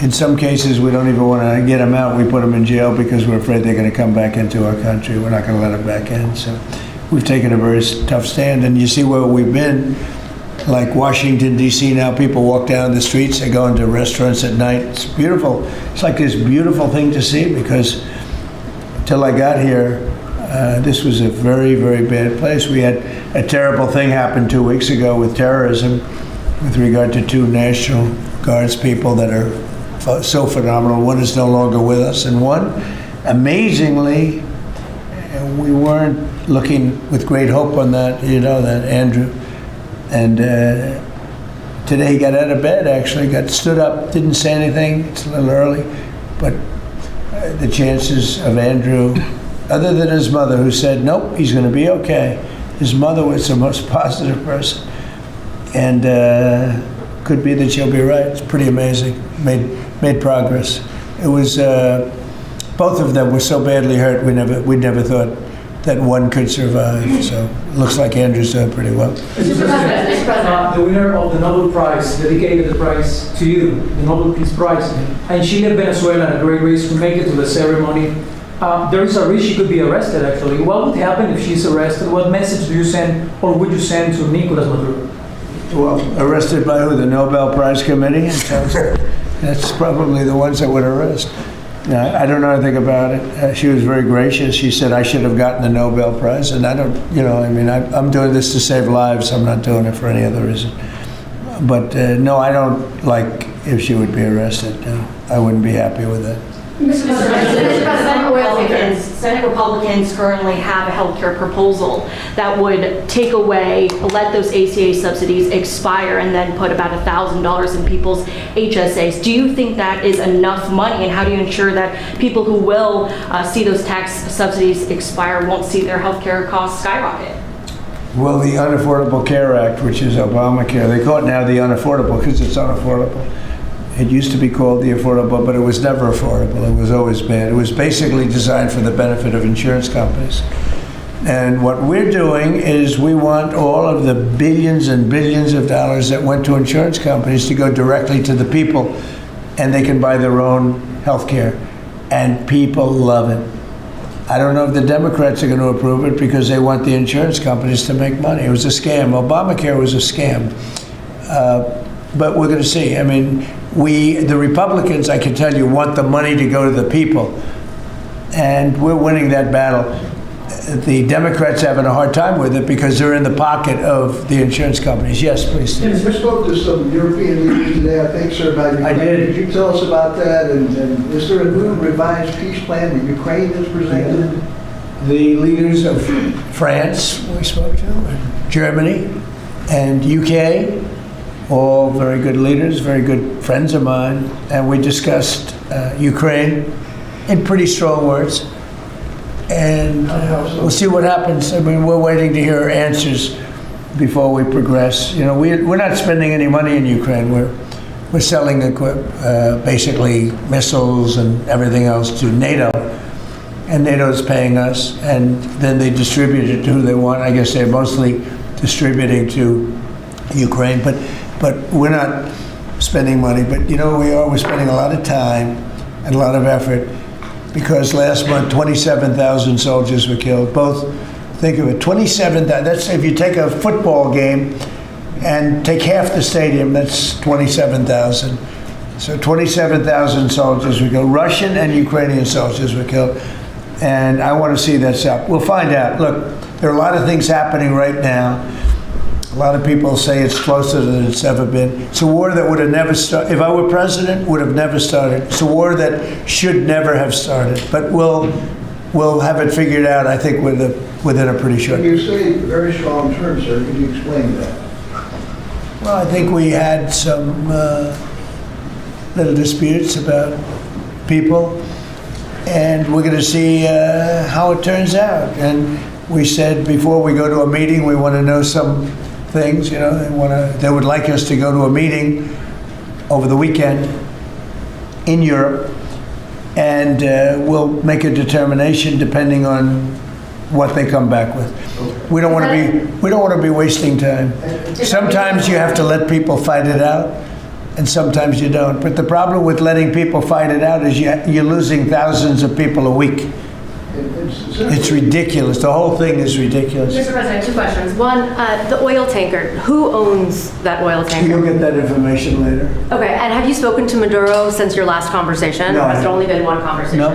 In some cases, we don't even want to get them out. We put them in jail because we're afraid they're going to come back into our country. We're not going to let them back in. So we've taken a very tough stand. And you see where we've been, like Washington, D.C. now, people walk down the streets, they go into restaurants at night. It's beautiful. It's like this beautiful thing to see because till I got here, this was a very, very bad place. We had a terrible thing happen 2 weeks ago with terrorism with regard to 2 National Guards people that are so phenomenal. One is no longer with us, and one, amazingly, we weren't looking with great hope on that, you know, that Andrew. And today he got out of bed, actually, got stood up, didn't say anything. It's a little early, but the chances of Andrew, other than his mother, who said, nope, he's going to be okay. His mother was the most positive person. And could be that she'll be right. It's pretty amazing. Made progress. It was, both of them were so badly hurt, we never thought that one could survive. So it looks like Andrew's doing pretty well. Mr. President. The winner of the Nobel Prize dedicated the prize to you, the Nobel Peace Prize, and she left Venezuela in a great race to make it to the ceremony. There is a risk she could be arrested, actually. What would happen if she's arrested? What message do you send, or would you send to Nicolas Maduro? Well, arrested by who? The Nobel Prize Committee? That's probably the ones that would arrest. I don't know anything about it. She was very gracious. She said I should have gotten the Nobel Prize, and I don't, you know, I mean, I'm doing this to save lives. I'm not doing it for any other reason. But no, I don't like if she would be arrested. No, I wouldn't be happy with that. Mr. President, Senate Republicans currently have a healthcare proposal that would take away, let those ACA subsidies expire and then put about $1,000 in people's HSAs. Do you think that is enough money, and how do you ensure that people who will see those tax subsidies expire won't see their healthcare costs skyrocket? Well, the Unaffordable Care Act, which is Obamacare, they call it now the unaffordable because it's unaffordable. It used to be called the affordable, but it was never affordable. It was always bad. It was basically designed for the benefit of insurance companies. And what we're doing is we want all of the billions and billions of dollars that went to insurance companies to go directly to the people, and they can buy their own health care. And people love it. I don't know if the Democrats are going to approve it because they want the insurance companies to make money. It was a scam. Obamacare was a scam. But we're going to see. I mean, the Republicans, I can tell you, want the money to go to the people. And we're winning that battle. The Democrats are having a hard time with it because they're in the pocket of the insurance companies. Yes, please. Yes, we spoke to some European leaders today, I think, sir, about Ukraine. I did. Could you tell us about that? And is there a new revised peace plan that Ukraine has presented? The leaders of France, we spoke to, and Germany, and UK, all very good leaders, very good friends of mine, and we discussed Ukraine in pretty strong words. And we'll see what happens. I mean, we're waiting to hear answers before we progress. You know, we're not spending any money in Ukraine. We're selling basically missiles and everything else to NATO, and NATO's paying us, and then they distribute it to who they want. I guess they're mostly distributing to Ukraine, but we're not spending money. But you know, we're spending a lot of time and a lot of effort. Because last month, 27,000 soldiers were killed. Both, think of it, 27,000. That's if you take a football game and take half the stadium, that's 27,000. So 27,000 soldiers were killed. Russian and Ukrainian soldiers were killed. And I want to see that stop. We'll find out. Look, there are a lot of things happening right now. A lot of people say it's closer than it's ever been. It's a war that would have never started. If I were president, would have never started. It's a war that should never have started. But we'll have it figured out, I think, within a pretty short When you say very strong terms, sir, could you explain that? Well, I think we had some little disputes about people, and we're going to see how it turns out. And we said before we go to a meeting, we want to know some things. You know, they would like us to go to a meeting over the weekend in Europe, and we'll make a determination depending on what they come back with. We don't want to be wasting time. Sometimes you have to let people fight it out, and sometimes you don't. But the problem with letting people fight it out is you're losing thousands of people a week. It's ridiculous. The whole thing is ridiculous. Mr. President, two questions. One, the oil tanker. Who owns that oil tanker? You'll get that information later. Okay, and have you spoken to Maduro since your last conversation? No. Or has it only been one conversation? No.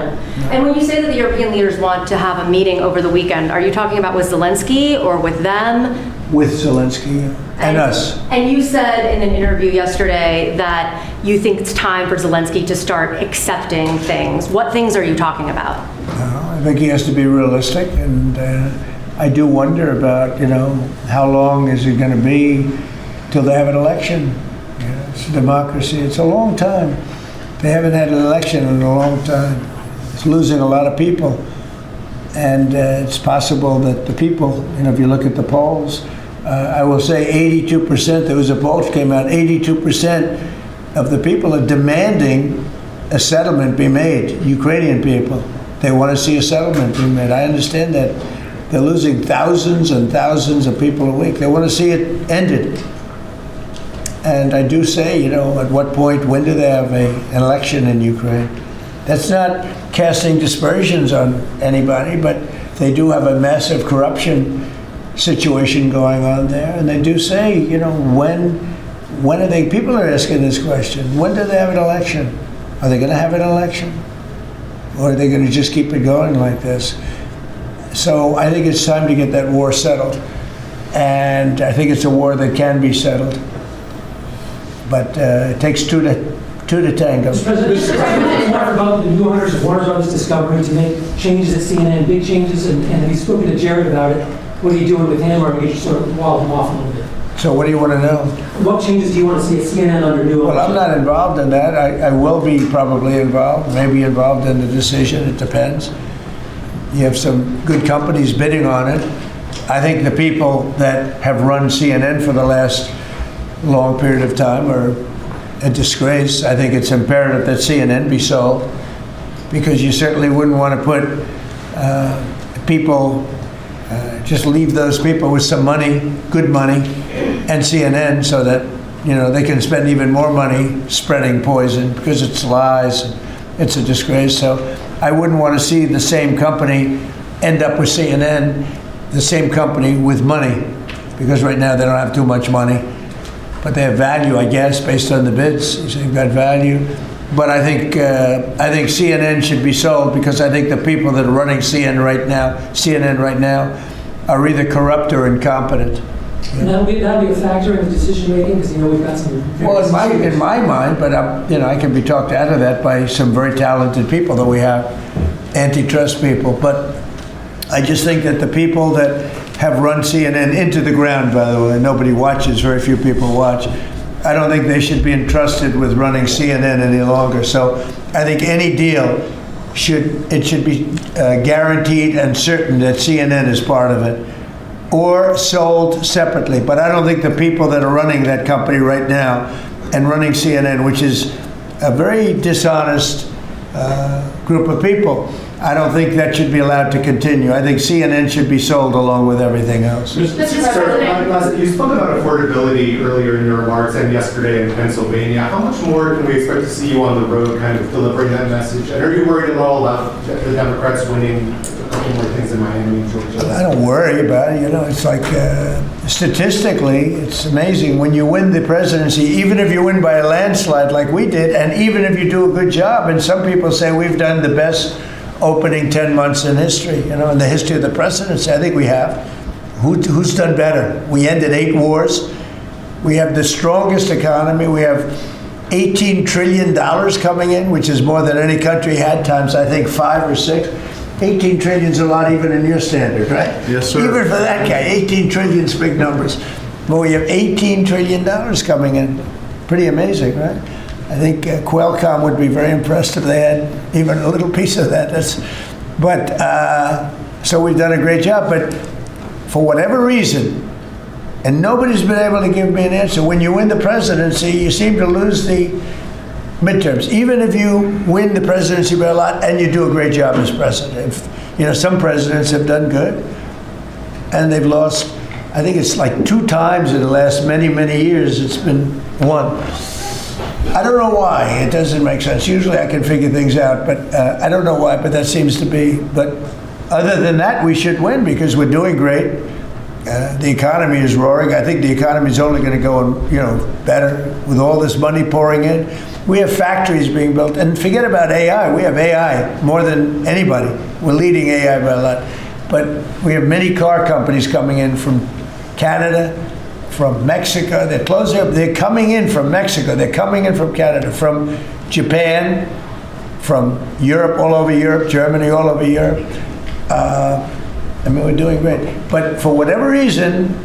And when you say that the European leaders want to have a meeting over the weekend, are you talking about with Zelensky or with them? With Zelensky and us. And you said in an interview yesterday that you think it's time for Zelensky to start accepting things. What things are you talking about? I think he has to be realistic, and I do wonder about, how long is it going to be till they have an election? It's a democracy. It's a long time. They haven't had an election in a long time. It's losing a lot of people, and it's possible that the people, if you look at the polls, I will say 82%, there was a poll that came out, 82% of the people are demanding a settlement be made, Ukrainian people. They want to see a settlement be made. I understand that. They're losing thousands and thousands of people a week. They want to see it ended. And I do say, at what point, when do they have an election in Ukraine? That's not casting dispersions on anybody, but they do have a massive corruption situation going on there. And they do say, when are they, people are asking this question, when do they have an election? Are they going to have an election? Or are they going to just keep it going like this? So I think it's time to get that war settled. And I think it's a war that can be settled. But it takes two to tango. Mr. President, Warner about the new owners of Warner Brothers Discovery to make changes at CNN, big changes, and have you spoken to Jared about it? What are you doing with him, or are you just sort of wall him off a little bit? So what do you want to know? What changes do you want to see at CNN under new ownership? Well, I'm not involved in that. I will be probably involved, maybe involved in the decision. It depends. You have some good companies bidding on it. I think the people that have run CNN for the last long period of time are a disgrace. I think it's imperative that CNN be sold, because you certainly wouldn't want to put people, just leave those people with some money, good money, and CNN, so that they can spend even more money spreading poison, because it's lies. It's a disgrace. So I wouldn't want to see the same company end up with CNN, the same company with money, because right now they don't have too much money, but they have value, I guess, based on the bids. They've got value. But I think CNN should be sold, because I think the people that are running CNN right now are either corrupt or incompetent. And that'll be a factor in the decision making, because we've got some. Well, in my mind, but I can be talked out of that by some very talented people that we have, antitrust people. But I just think that the people that have run CNN into the ground, by the way, nobody watches, very few people watch. I don't think they should be entrusted with running CNN any longer. So I think any deal should be guaranteed and certain that CNN is part of it, or sold separately. But I don't think the people that are running that company right now and running CNN, which is a very dishonest group of people, I don't think that should be allowed to continue. I think CNN should be sold along with everything else. Sir, you spoke about affordability earlier in your remarks and yesterday in Pennsylvania. How much more can we expect to see you on the road kind of delivering that message? And are you worried at all about the Democrats winning a couple more things in Miami and Georgia? I don't worry about it. It's like statistically, it's amazing. When you win the presidency, even if you win by a landslide like we did, and even if you do a good job, and some people say we've done the best opening 10 months in history, in the history of the presidency. I think we have. Who's done better? We ended 8 wars. We have the strongest economy. We have $18 trillion coming in, which is more than any country had, times I think 5 or 6. 18 trillion is a lot even in your standard, right? Yes, sir. Even for that guy, 18 trillion is big numbers. But we have $18 trillion coming in. Pretty amazing, right? I think Qualcomm would be very impressed if they had even a little piece of that. So we've done a great job. But for whatever reason, and nobody's been able to give me an answer, when you win the presidency, you seem to lose the midterms. Even if you win the presidency by a lot and you do a great job as president. Some presidents have done good, and they've lost, I think it's like 2 times in the last many, many years it's been won. I don't know why. It doesn't make sense. Usually I can figure things out, but I don't know why, but that seems to be. But other than that, we should win because we're doing great. The economy is roaring. I think the economy is only going to go, better with all this money pouring in. We have factories being built. And forget about AI. We have AI more than anybody. We're leading AI by a lot. But we have many car companies coming in from Canada, from Mexico. They're closing up. They're coming in from Mexico. They're coming in from Canada, from Japan, from Europe, all over Europe, Germany, all over Europe. We're doing great. But for whatever reason,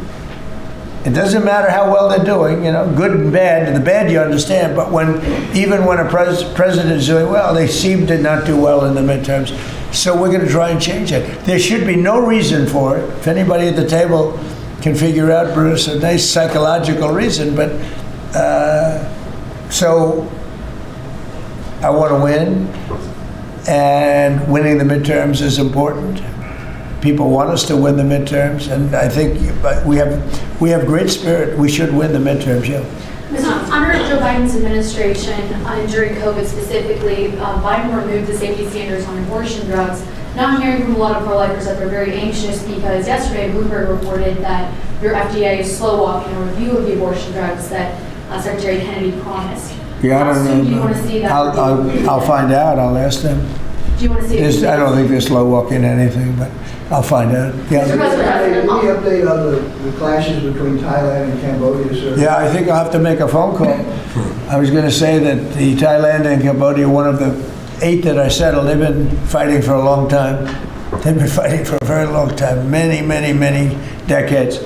it doesn't matter how well they're doing, good and bad. The bad you understand, but even when a president is doing well, they seem to not do well in the midterms. So we're going to try and change it. There should be no reason for it. If anybody at the table can figure out, Bruce, a nice psychological reason, but so I want to win, and winning the midterms is important. People want us to win the midterms, and I think we have great spirit. We should win the midterms, yeah. Under Joe Biden's administration, during COVID specifically, Biden removed the safety standards on abortion drugs. Now I'm hearing from a lot of pro-lifers that they're very anxious because yesterday Bloomberg reported that your FDA is slow walking a review of the abortion drugs that Secretary Kennedy promised. Yeah, I don't How soon know. do you want to see that? I'll find out. I'll ask them. Do you want to see it? I don't think they're slow walking anything, but I'll find out. Yeah. Mr. President, Any update on the clashes between Thailand and Cambodia, sir? Yeah, I think I'll have to make a phone call. I was going to say that the Thailand and Cambodia, one of the 8 that I settled, they've been fighting for a long time. They've been fighting for a very long time, many, many, many decades.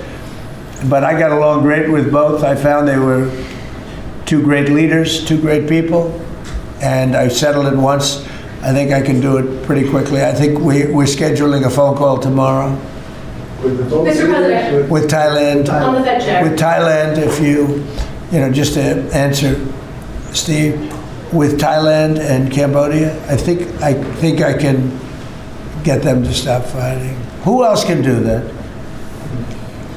But I got along great with both. I found they were 2 great leaders, 2 great people, and I settled it once. I think I can do it pretty quickly. I think we're scheduling a phone call tomorrow. Mr. President. With Thailand. On the Fed chair. With Thailand, if just to answer Steve, with Thailand and Cambodia, I think I can get them to stop fighting. Who else can do that?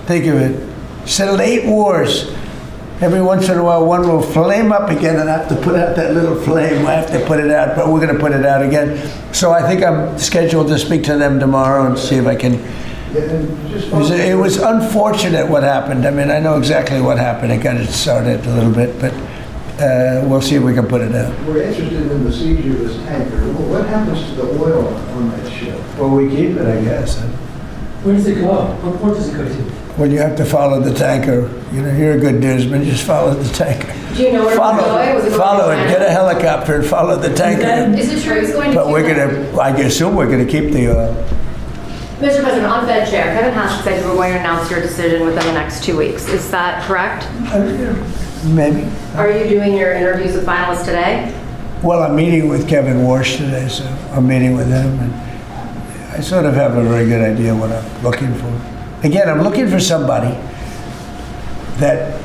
Think of it. Settled 8 wars. Every once in a while, one will flame up again, and I have to put out that little flame. I have to put it out, but we're going to put it out again. So I think I'm scheduled to speak to them tomorrow and see if I can. It was unfortunate what happened. I mean, I know exactly what happened. It got it started a little bit, but we'll see if we can put it out. We're interested in the seizure of this tanker. What happens to the oil on that ship? Well, we keep it, I guess. Where does it go? What port does it go to? Well, you have to follow the tanker. You know, you're a good newsman. Just follow the tanker. Do you know where it was going? Was it going Follow to it. China? Get a helicopter and follow the tanker. Is it true it's going to But we're Cuba? gonna. I assume we're gonna keep the oil. Mr. President, on Fed Chair, Kevin Haskett said you were going to announce your decision within the next 2 weeks. Is that correct? Maybe. Are you doing your interviews with finalists today? Well, I'm meeting with Kevin Warsh today, so I'm meeting with him, and I sort of have a very good idea what I'm looking for. Again, I'm looking for somebody that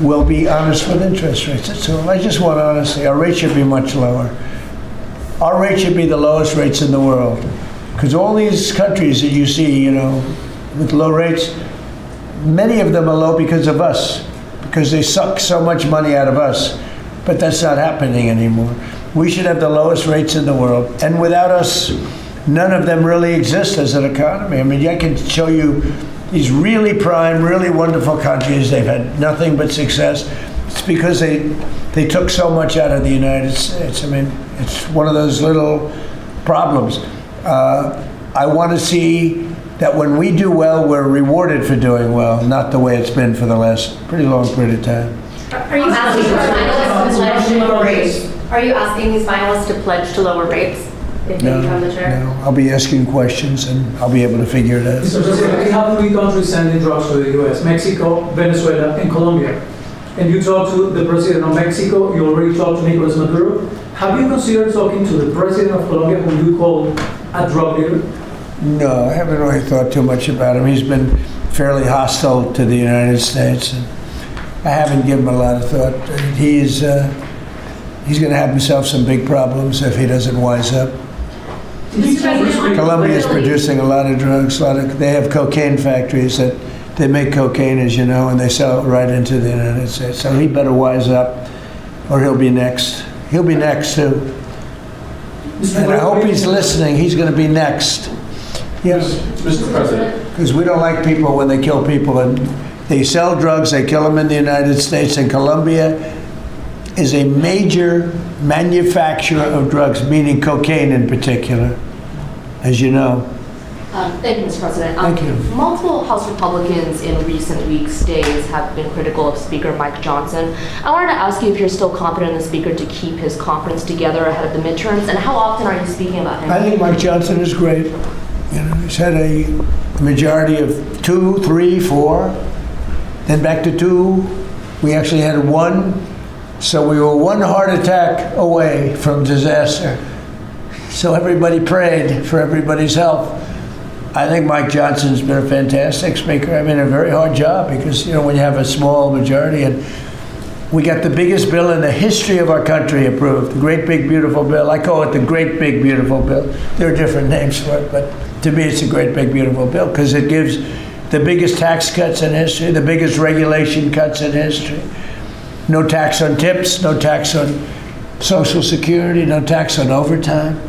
will be honest with interest rates. That's all. I just want honesty. Our rates should be much lower. Our rates should be the lowest rates in the world. Because all these countries that you see, you know, with low rates, many of them are low because of us, because they suck so much money out of us. But that's not happening anymore. We should have the lowest rates in the world. And without us, none of them really exist as an economy. I mean, I can show you these really prime, really wonderful countries. They've had nothing but success. It's because they took so much out of the United States. I mean, it's one of those little problems. I want to see that when we do well, we're rewarded for doing well, not the way it's been for the last pretty long period of time. Are you asking these finalists to pledge to lower rates? Are you asking these finalists to pledge to lower rates if they become the chair? No, I'll be asking questions and I'll be able to figure it out. Mr. President, we have 3 countries sending drugs to the U.S., Mexico, Venezuela, and Colombia. And you talked to the president of Mexico, you already talked to Nicolas Maduro. Have you considered talking to the president of Colombia, whom you call a drug dealer? No, I haven't really thought too much about him. He's been fairly hostile to the United States, and I haven't given him a lot of thought. He's going to have himself some big problems if he doesn't wise up. Colombia is producing a lot of drugs. They have cocaine factories that they make cocaine, as you know, and they sell it right into the United States. So he better wise up, or he'll be next. He'll be next too. And I hope he's listening. He's going to be next. Yes, Mr. President. because we don't like people when they kill people, and they sell drugs. They kill them in the United States, and Colombia is a major manufacturer of drugs, meaning cocaine in particular, as you know. Thank you, Mr. President. Thank you. Multiple House Republicans in recent weeks, days, have been critical of Speaker Mike Johnson. I wanted to ask you if you're still confident in the Speaker to keep his conference together ahead of the midterms, and how often are you speaking about him? I think Mike Johnson is great. You know, he's had a majority of 2, 3, 4, then back to 2. We actually had 1. So we were 1 heart attack away from disaster. So everybody prayed for everybody's health. I think Mike Johnson's been a fantastic speaker. I mean, a very hard job because, you know, when you have a small majority, and we got the biggest bill in the history of our country approved, the Great Big Beautiful Bill. I call it the Great Big Beautiful Bill. There are different names for it, but to me it's a Great Big Beautiful Bill because it gives the biggest tax cuts in history, the biggest regulation cuts in history. No tax on tips, no tax on Social Security, no tax on overtime.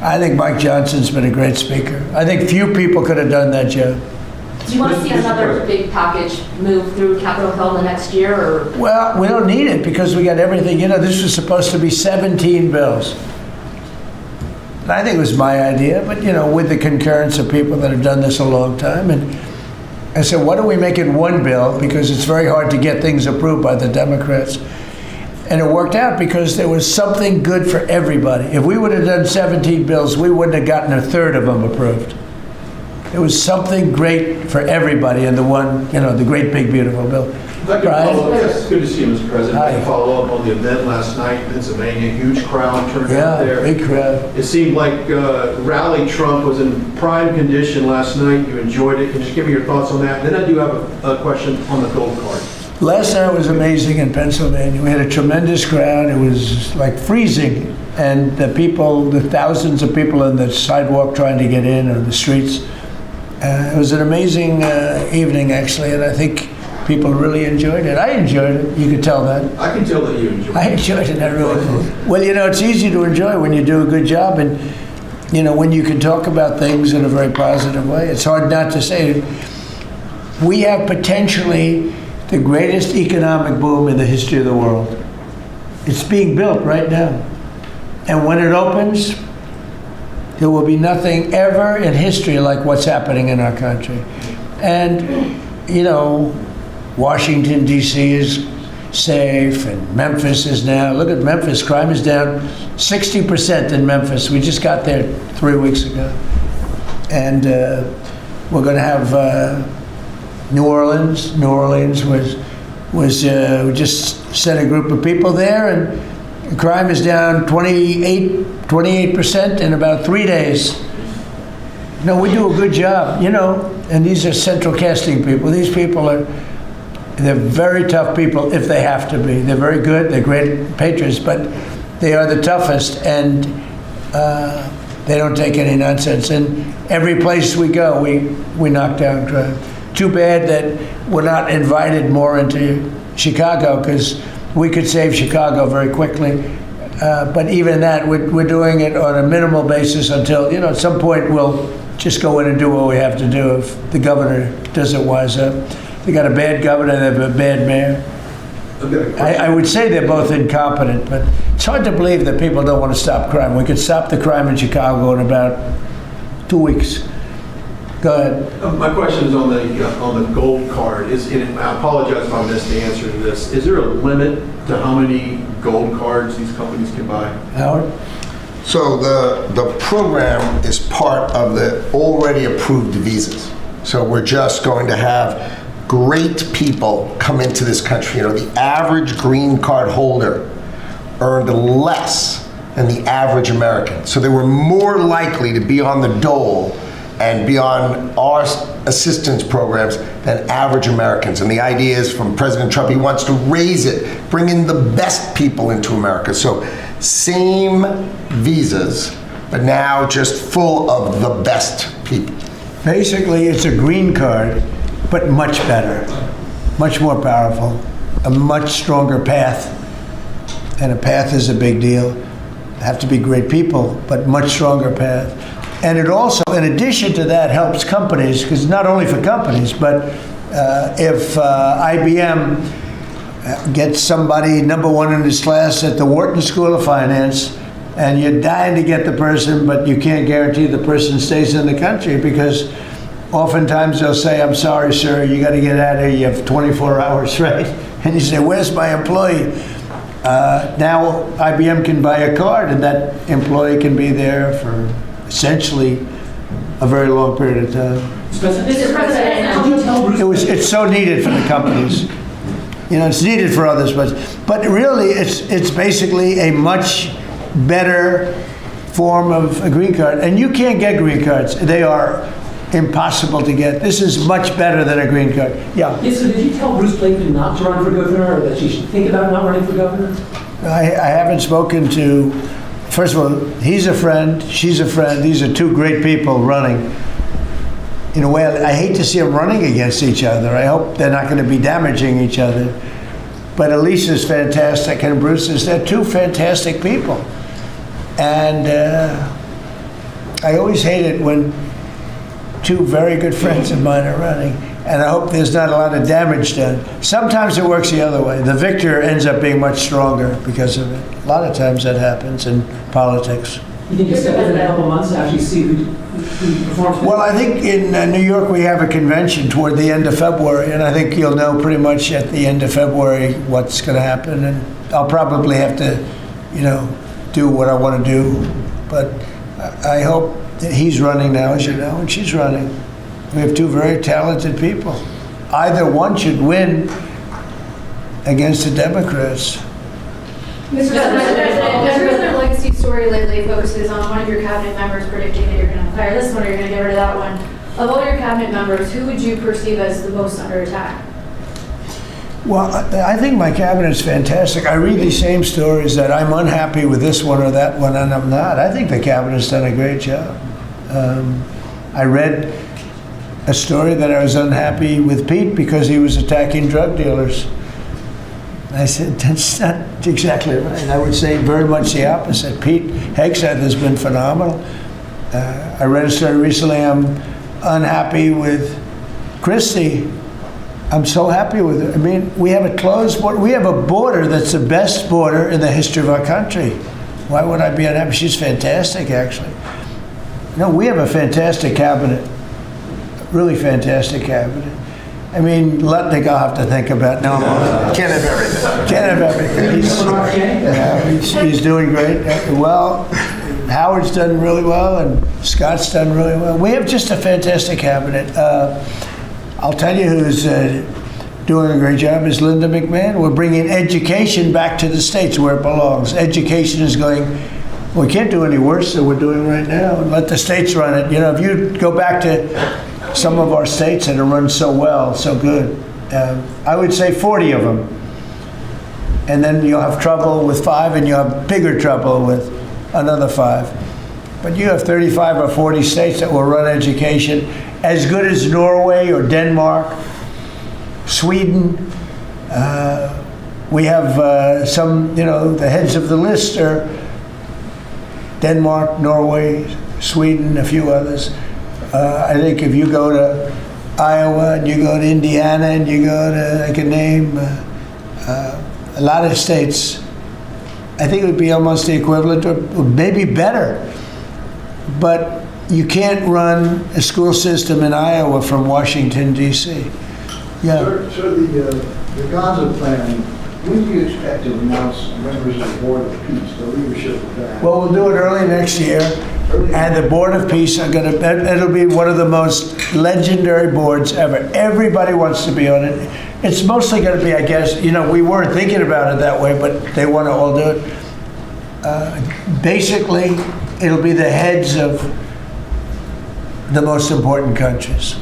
I think Mike Johnson's been a great speaker. I think few people could have done that job. Do you want to see another big package move through Capitol Hill in the next year, or? Well, we don't need it because we got everything. You know, this was supposed to be 17 bills. And I think it was my idea, but, you know, with the concurrence of people that have done this a long time. And I said, why don't we make it 1 bill? Because it's very hard to get things approved by the Democrats. And it worked out because there was something good for everybody. If we would have done 17 bills, we wouldn't have gotten 1/3 of them approved. It was something great for everybody in the one, you know, the Great Big Beautiful Bill. It's good to see you, Mr. President. I follow up on the event last night in Pennsylvania. Huge crowd turned out there. Yeah, big crowd. It seemed like Rally Trump was in prime condition last night. You enjoyed it. Can you just give me your thoughts on that? Then I do have a question on the gold card. Last night was amazing in Pennsylvania. We had a tremendous crowd. It was like freezing. And the people, the thousands of people on the sidewalk trying to get in or the streets. It was an amazing evening, actually. And I think People really enjoyed it. I enjoyed it. You could tell that. I can tell that you enjoy I it. enjoyed it. I really did. Well, it's easy to enjoy when you do a good job, and when you can talk about things in a very positive way. It's hard not to say we have potentially the greatest economic boom in the history of the world. It's being built right now. And when it opens, there will be nothing ever in history like what's happening in our country. And, Washington, D.C. is safe, and Memphis is now. Look at Memphis. Crime is down 60% in Memphis. We just got there 3 weeks ago. And we're going to have New Orleans. New Orleans was we just sent a group of people there, and crime is down 28% in about 3 days. We do a good job, and these are central casting people. These people they're very tough people if they have to be. They're very good, they're great patriots, but they are the toughest, and they don't take any nonsense. And every place we go, we knock down crime. Too bad that we're not invited more into Chicago, because we could save Chicago very quickly. But even that, we're doing it on a minimal basis until, at some point we'll just go in and do what we have to do if the governor doesn't wise up. They got a bad governor, they have a bad mayor. I would say they're both incompetent, but it's hard to believe that people don't want to stop crime. We could stop the crime in Chicago in about 2 weeks. Go ahead. My question is on the gold card. I apologize if I missed the answer to this. Is there a limit to how many gold cards these companies can buy? Howard? So the program is part of the already approved visas. So we're just going to have great people come into this country. The average green card holder earned less than the average American. So they were more likely to be on the dole and be on our assistance programs than average Americans. And the idea is from President Trump, he wants to raise it, bring in the best people into America. So same visas, but now just full of the best people. Basically, it's a green card, but much better, much more powerful, a much stronger path. And a path is a big deal. Have to be great people, but much stronger path. And it also, in addition to that, helps companies, because not only for companies, but if IBM gets somebody #1 in his class at the Wharton School of Finance, and you're dying to get the person, but you can't guarantee the person stays in the country, because oftentimes they'll say, "I'm sorry, sir, you got to get out of here, you have 24 hours, right?" And you say, "Where's my employee?" Now IBM can buy a card, and that employee can be there for essentially a very long period of time. Mr. President, could you tell Bruce? It's so needed for the companies. It's needed for others, but really it's basically a much better form of a green card. And you can't get green cards. They are impossible to get. This is much better than a green card. Yeah. Yes, so did you tell Bruce Blakely not to run for governor, or that she should think about not running for governor? I haven't spoken to, first of all, he's a friend, she's a friend. These are two great people running. In a way, I hate to see them running against each other. I hope they're not going to be damaging each other. But Elisa's fantastic, and Bruce is, they're two fantastic people. And I always hate it when two very good friends of mine are running. And I hope there's not a lot of damage done. Sometimes it works the other way. The victor ends up being much stronger because of it. A lot of times that happens in politics. You think you'll step in a couple months after you see who performs? Well, I think in New York we have a convention toward the end of February, and I think you'll know pretty much at the end of February what's going to happen. And I'll probably have to, do what I want to do. But I hope that he's running now, as you know, and she's running. We have two very talented people. Either one should win against the Democrats. Mr. President, the Prisoner Legacy story lately focuses on one of your cabinet members predicting that you're going to fire this one or you're going to get rid of that one. Of all your cabinet members, who would you perceive as the most under attack? Well, I think my cabinet's fantastic. I read these same stories that I'm unhappy with this one or that one, and I'm not. I think the cabinet's done a great job. I read a story that I was unhappy with Pete because he was attacking drug dealers. I said, that's not exactly right. I would say very much the opposite. Pete Hegseth has been phenomenal. I read a story recently, I'm unhappy with Christie. I'm so happy with it. I mean, we have a closed border. We have a border that's the best border in the history of our country. Why would I be unhappy? She's fantastic, actually. No, we have a fantastic cabinet. Really fantastic cabinet. I mean, Lutnick I'll have to think about. No, can't have everything. Can't have everything. He's doing great. Well, Howard's done really well, and Scott's done really well. We have just a fantastic cabinet. I'll tell you who's doing a great job is Linda McMahon. We're bringing education back to the states where it belongs. Education is going, we can't do any worse than we're doing right now. Let the states run it. You know, if you go back to some of our states that are run so well, so good, I would say 40 of them. And then you'll have trouble with 5, and you'll have bigger trouble with another 5. But you have 35 or 40 states that will run education as good as Norway or Denmark, Sweden. We have some, you know, the heads of the list are Denmark, Norway, Sweden, a few others. I think if you go to Iowa and you go to Indiana and you go to, I can name a lot of states, I think it would be almost the equivalent or maybe better. But you can't run a school system in Iowa from Washington, D.C. Yeah. Sir, the Gaza plan, when do you expect to announce members of the Board of Peace, the leadership of that? Well, we'll do it early next year. And the Board of Peace are going to, it'll be one of the most legendary boards ever. Everybody wants to be on it. It's mostly going to be, I guess, you know, we weren't thinking about it that way, but they want to all do it. Basically, it'll be the heads of the most important countries.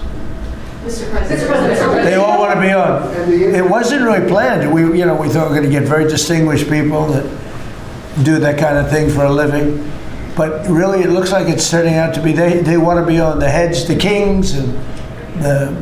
Mr. President. They all want to be on. It wasn't really planned. We thought we were going to get very distinguished people that do that kind of thing for a living. But really, it looks like it's turning out to be, they want to be on the heads, the kings and the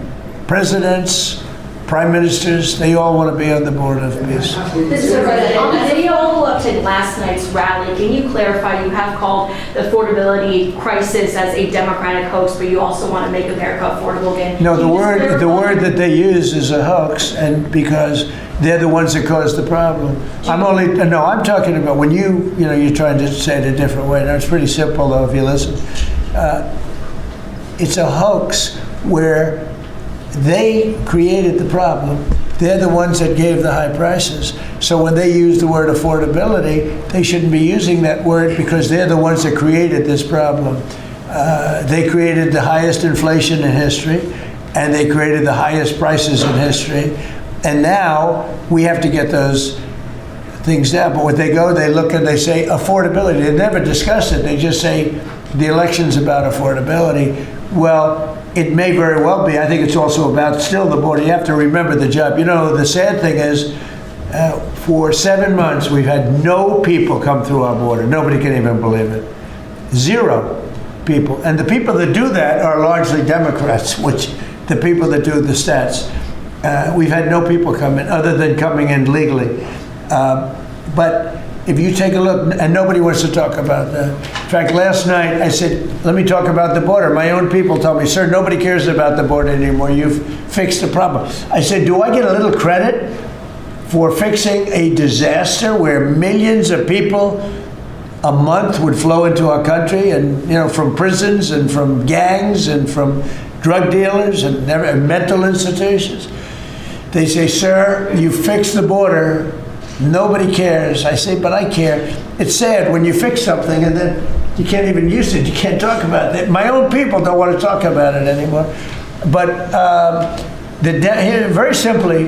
presidents, prime ministers, they all want to be on the Board of Peace. Mr. President, as you follow up to last night's rally, can you clarify, you have called the affordability crisis as a Democratic hoax, but you also want to make America affordable again? No, the word that they use is a hoax, and because they're the ones that caused the problem. I'm talking about when you're trying to say it a different way. Now, it's pretty simple, though, if you listen. It's a hoax where they created the problem. They're the ones that gave the high prices. So when they use the word affordability, they shouldn't be using that word because they're the ones that created this problem. They created the highest inflation in history, and they created the highest prices in history. And now we have to get those things down. But when they go, they look and they say affordability. They never discuss it. They just say the election's about affordability. Well, it may very well be. I think it's also about still the border. You have to remember the job. You know, the sad thing is for 7 months, we've had no people come through our border. Nobody can even believe it. 0 people. And the people that do that are largely Democrats, which the people that do the stats. We've had no people come in other than coming in legally. But if you take a look, and nobody wants to talk about that. In fact, last night I said, let me talk about the border. My own people told me, sir, nobody cares about the border anymore. You've fixed the problem. I said, do I get a little credit for fixing a disaster where millions of people a month would flow into our country, and from prisons and from gangs and from drug dealers and mental institutions? They say, sir, you fixed the border. Nobody cares. I say, but I care. It's sad when you fix something and then you can't even use it. You can't talk about it. My own people don't want to talk about it anymore. But very simply,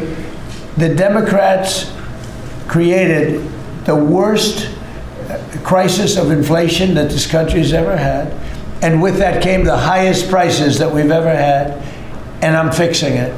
the Democrats created the worst crisis of inflation that this country's ever had. And with that came the highest prices that we've ever had. And I'm fixing it.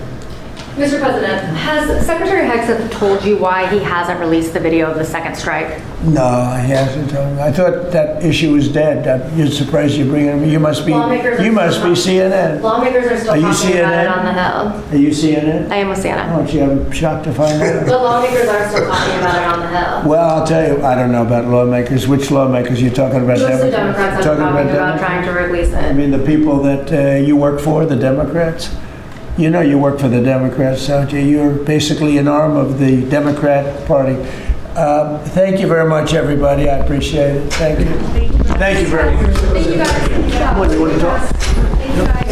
Mr. President, has Secretary Hegseth told you why he hasn't released the video of the second strike? No, he hasn't told me. I thought that issue was dead. You're surprised you bring it up. You must be CNN. Lawmakers are still Are you talking about it CNN? on the Hill. Are you CNN? I am with CNN. Oh, gee, I'm shocked to find out. But lawmakers are still talking about it on the Hill. Well, I'll tell you, I don't know about lawmakers. Which lawmakers? You're talking about? Most of the Democrats are Talking talking about Democrats? trying to release I it. mean, the people that you work for, the Democrats? You know you work for the Democrats, don't you? You're basically an arm of the Democrat Party. Thank you very much, everybody. I appreciate it. Thank you. Thank you very much. Thank you guys. What, you want to talk?